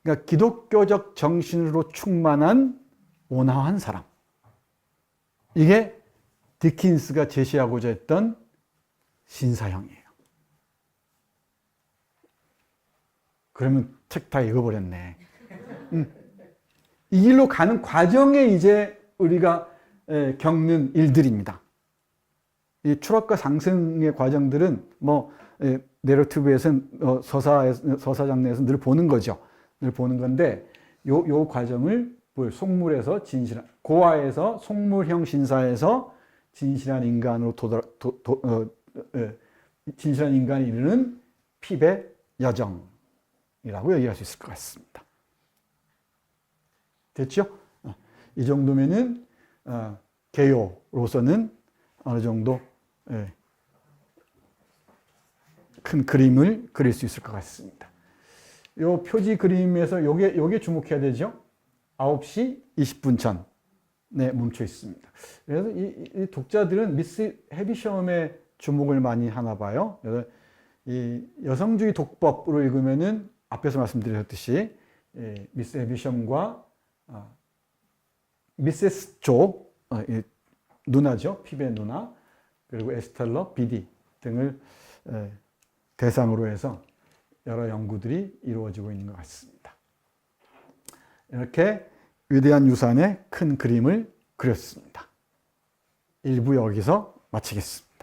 그러니까 기독교적 정신으로 충만한 온화한 사람. 이게 디킨스가 제시하고자 했던 신사형이에요. 그러면 책 다 읽어버렸네. 이 길로 가는 과정에 이제 우리가 겪는 일들입니다. 이 추락과 상승의 과정들은 뭐 내러티브에서는 서사 장르에서 늘 보는 거죠. 늘 보는 건데 요 과정을 속물에서 진실한 고아에서 속물형 신사에서 진실한 인간으로 진실한 인간이 이르는 핍의 여정이라고 얘기할 수 있을 것 같습니다. 됐죠? 이 정도면은 개요로서는 어느 정도 큰 그림을 그릴 수 있을 것 같습니다. 요 표지 그림에서 요게 주목해야 되죠? 9시 20분 전에 멈춰 있습니다. 그래서 이 독자들은 미스 해비섬에 주목을 많이 하나 봐요. 그래서 이 여성주의 독법으로 읽으면은 앞에서 말씀드렸듯이 미스 해비섬과 미세스 조, 누나죠. 핍의 누나, 그리고 에스텔러, 비디 등을 대상으로 해서 여러 연구들이 이루어지고 있는 것 같습니다. 이렇게 위대한 유산의 큰 그림을 그렸습니다. 1부 여기서 마치겠습니다.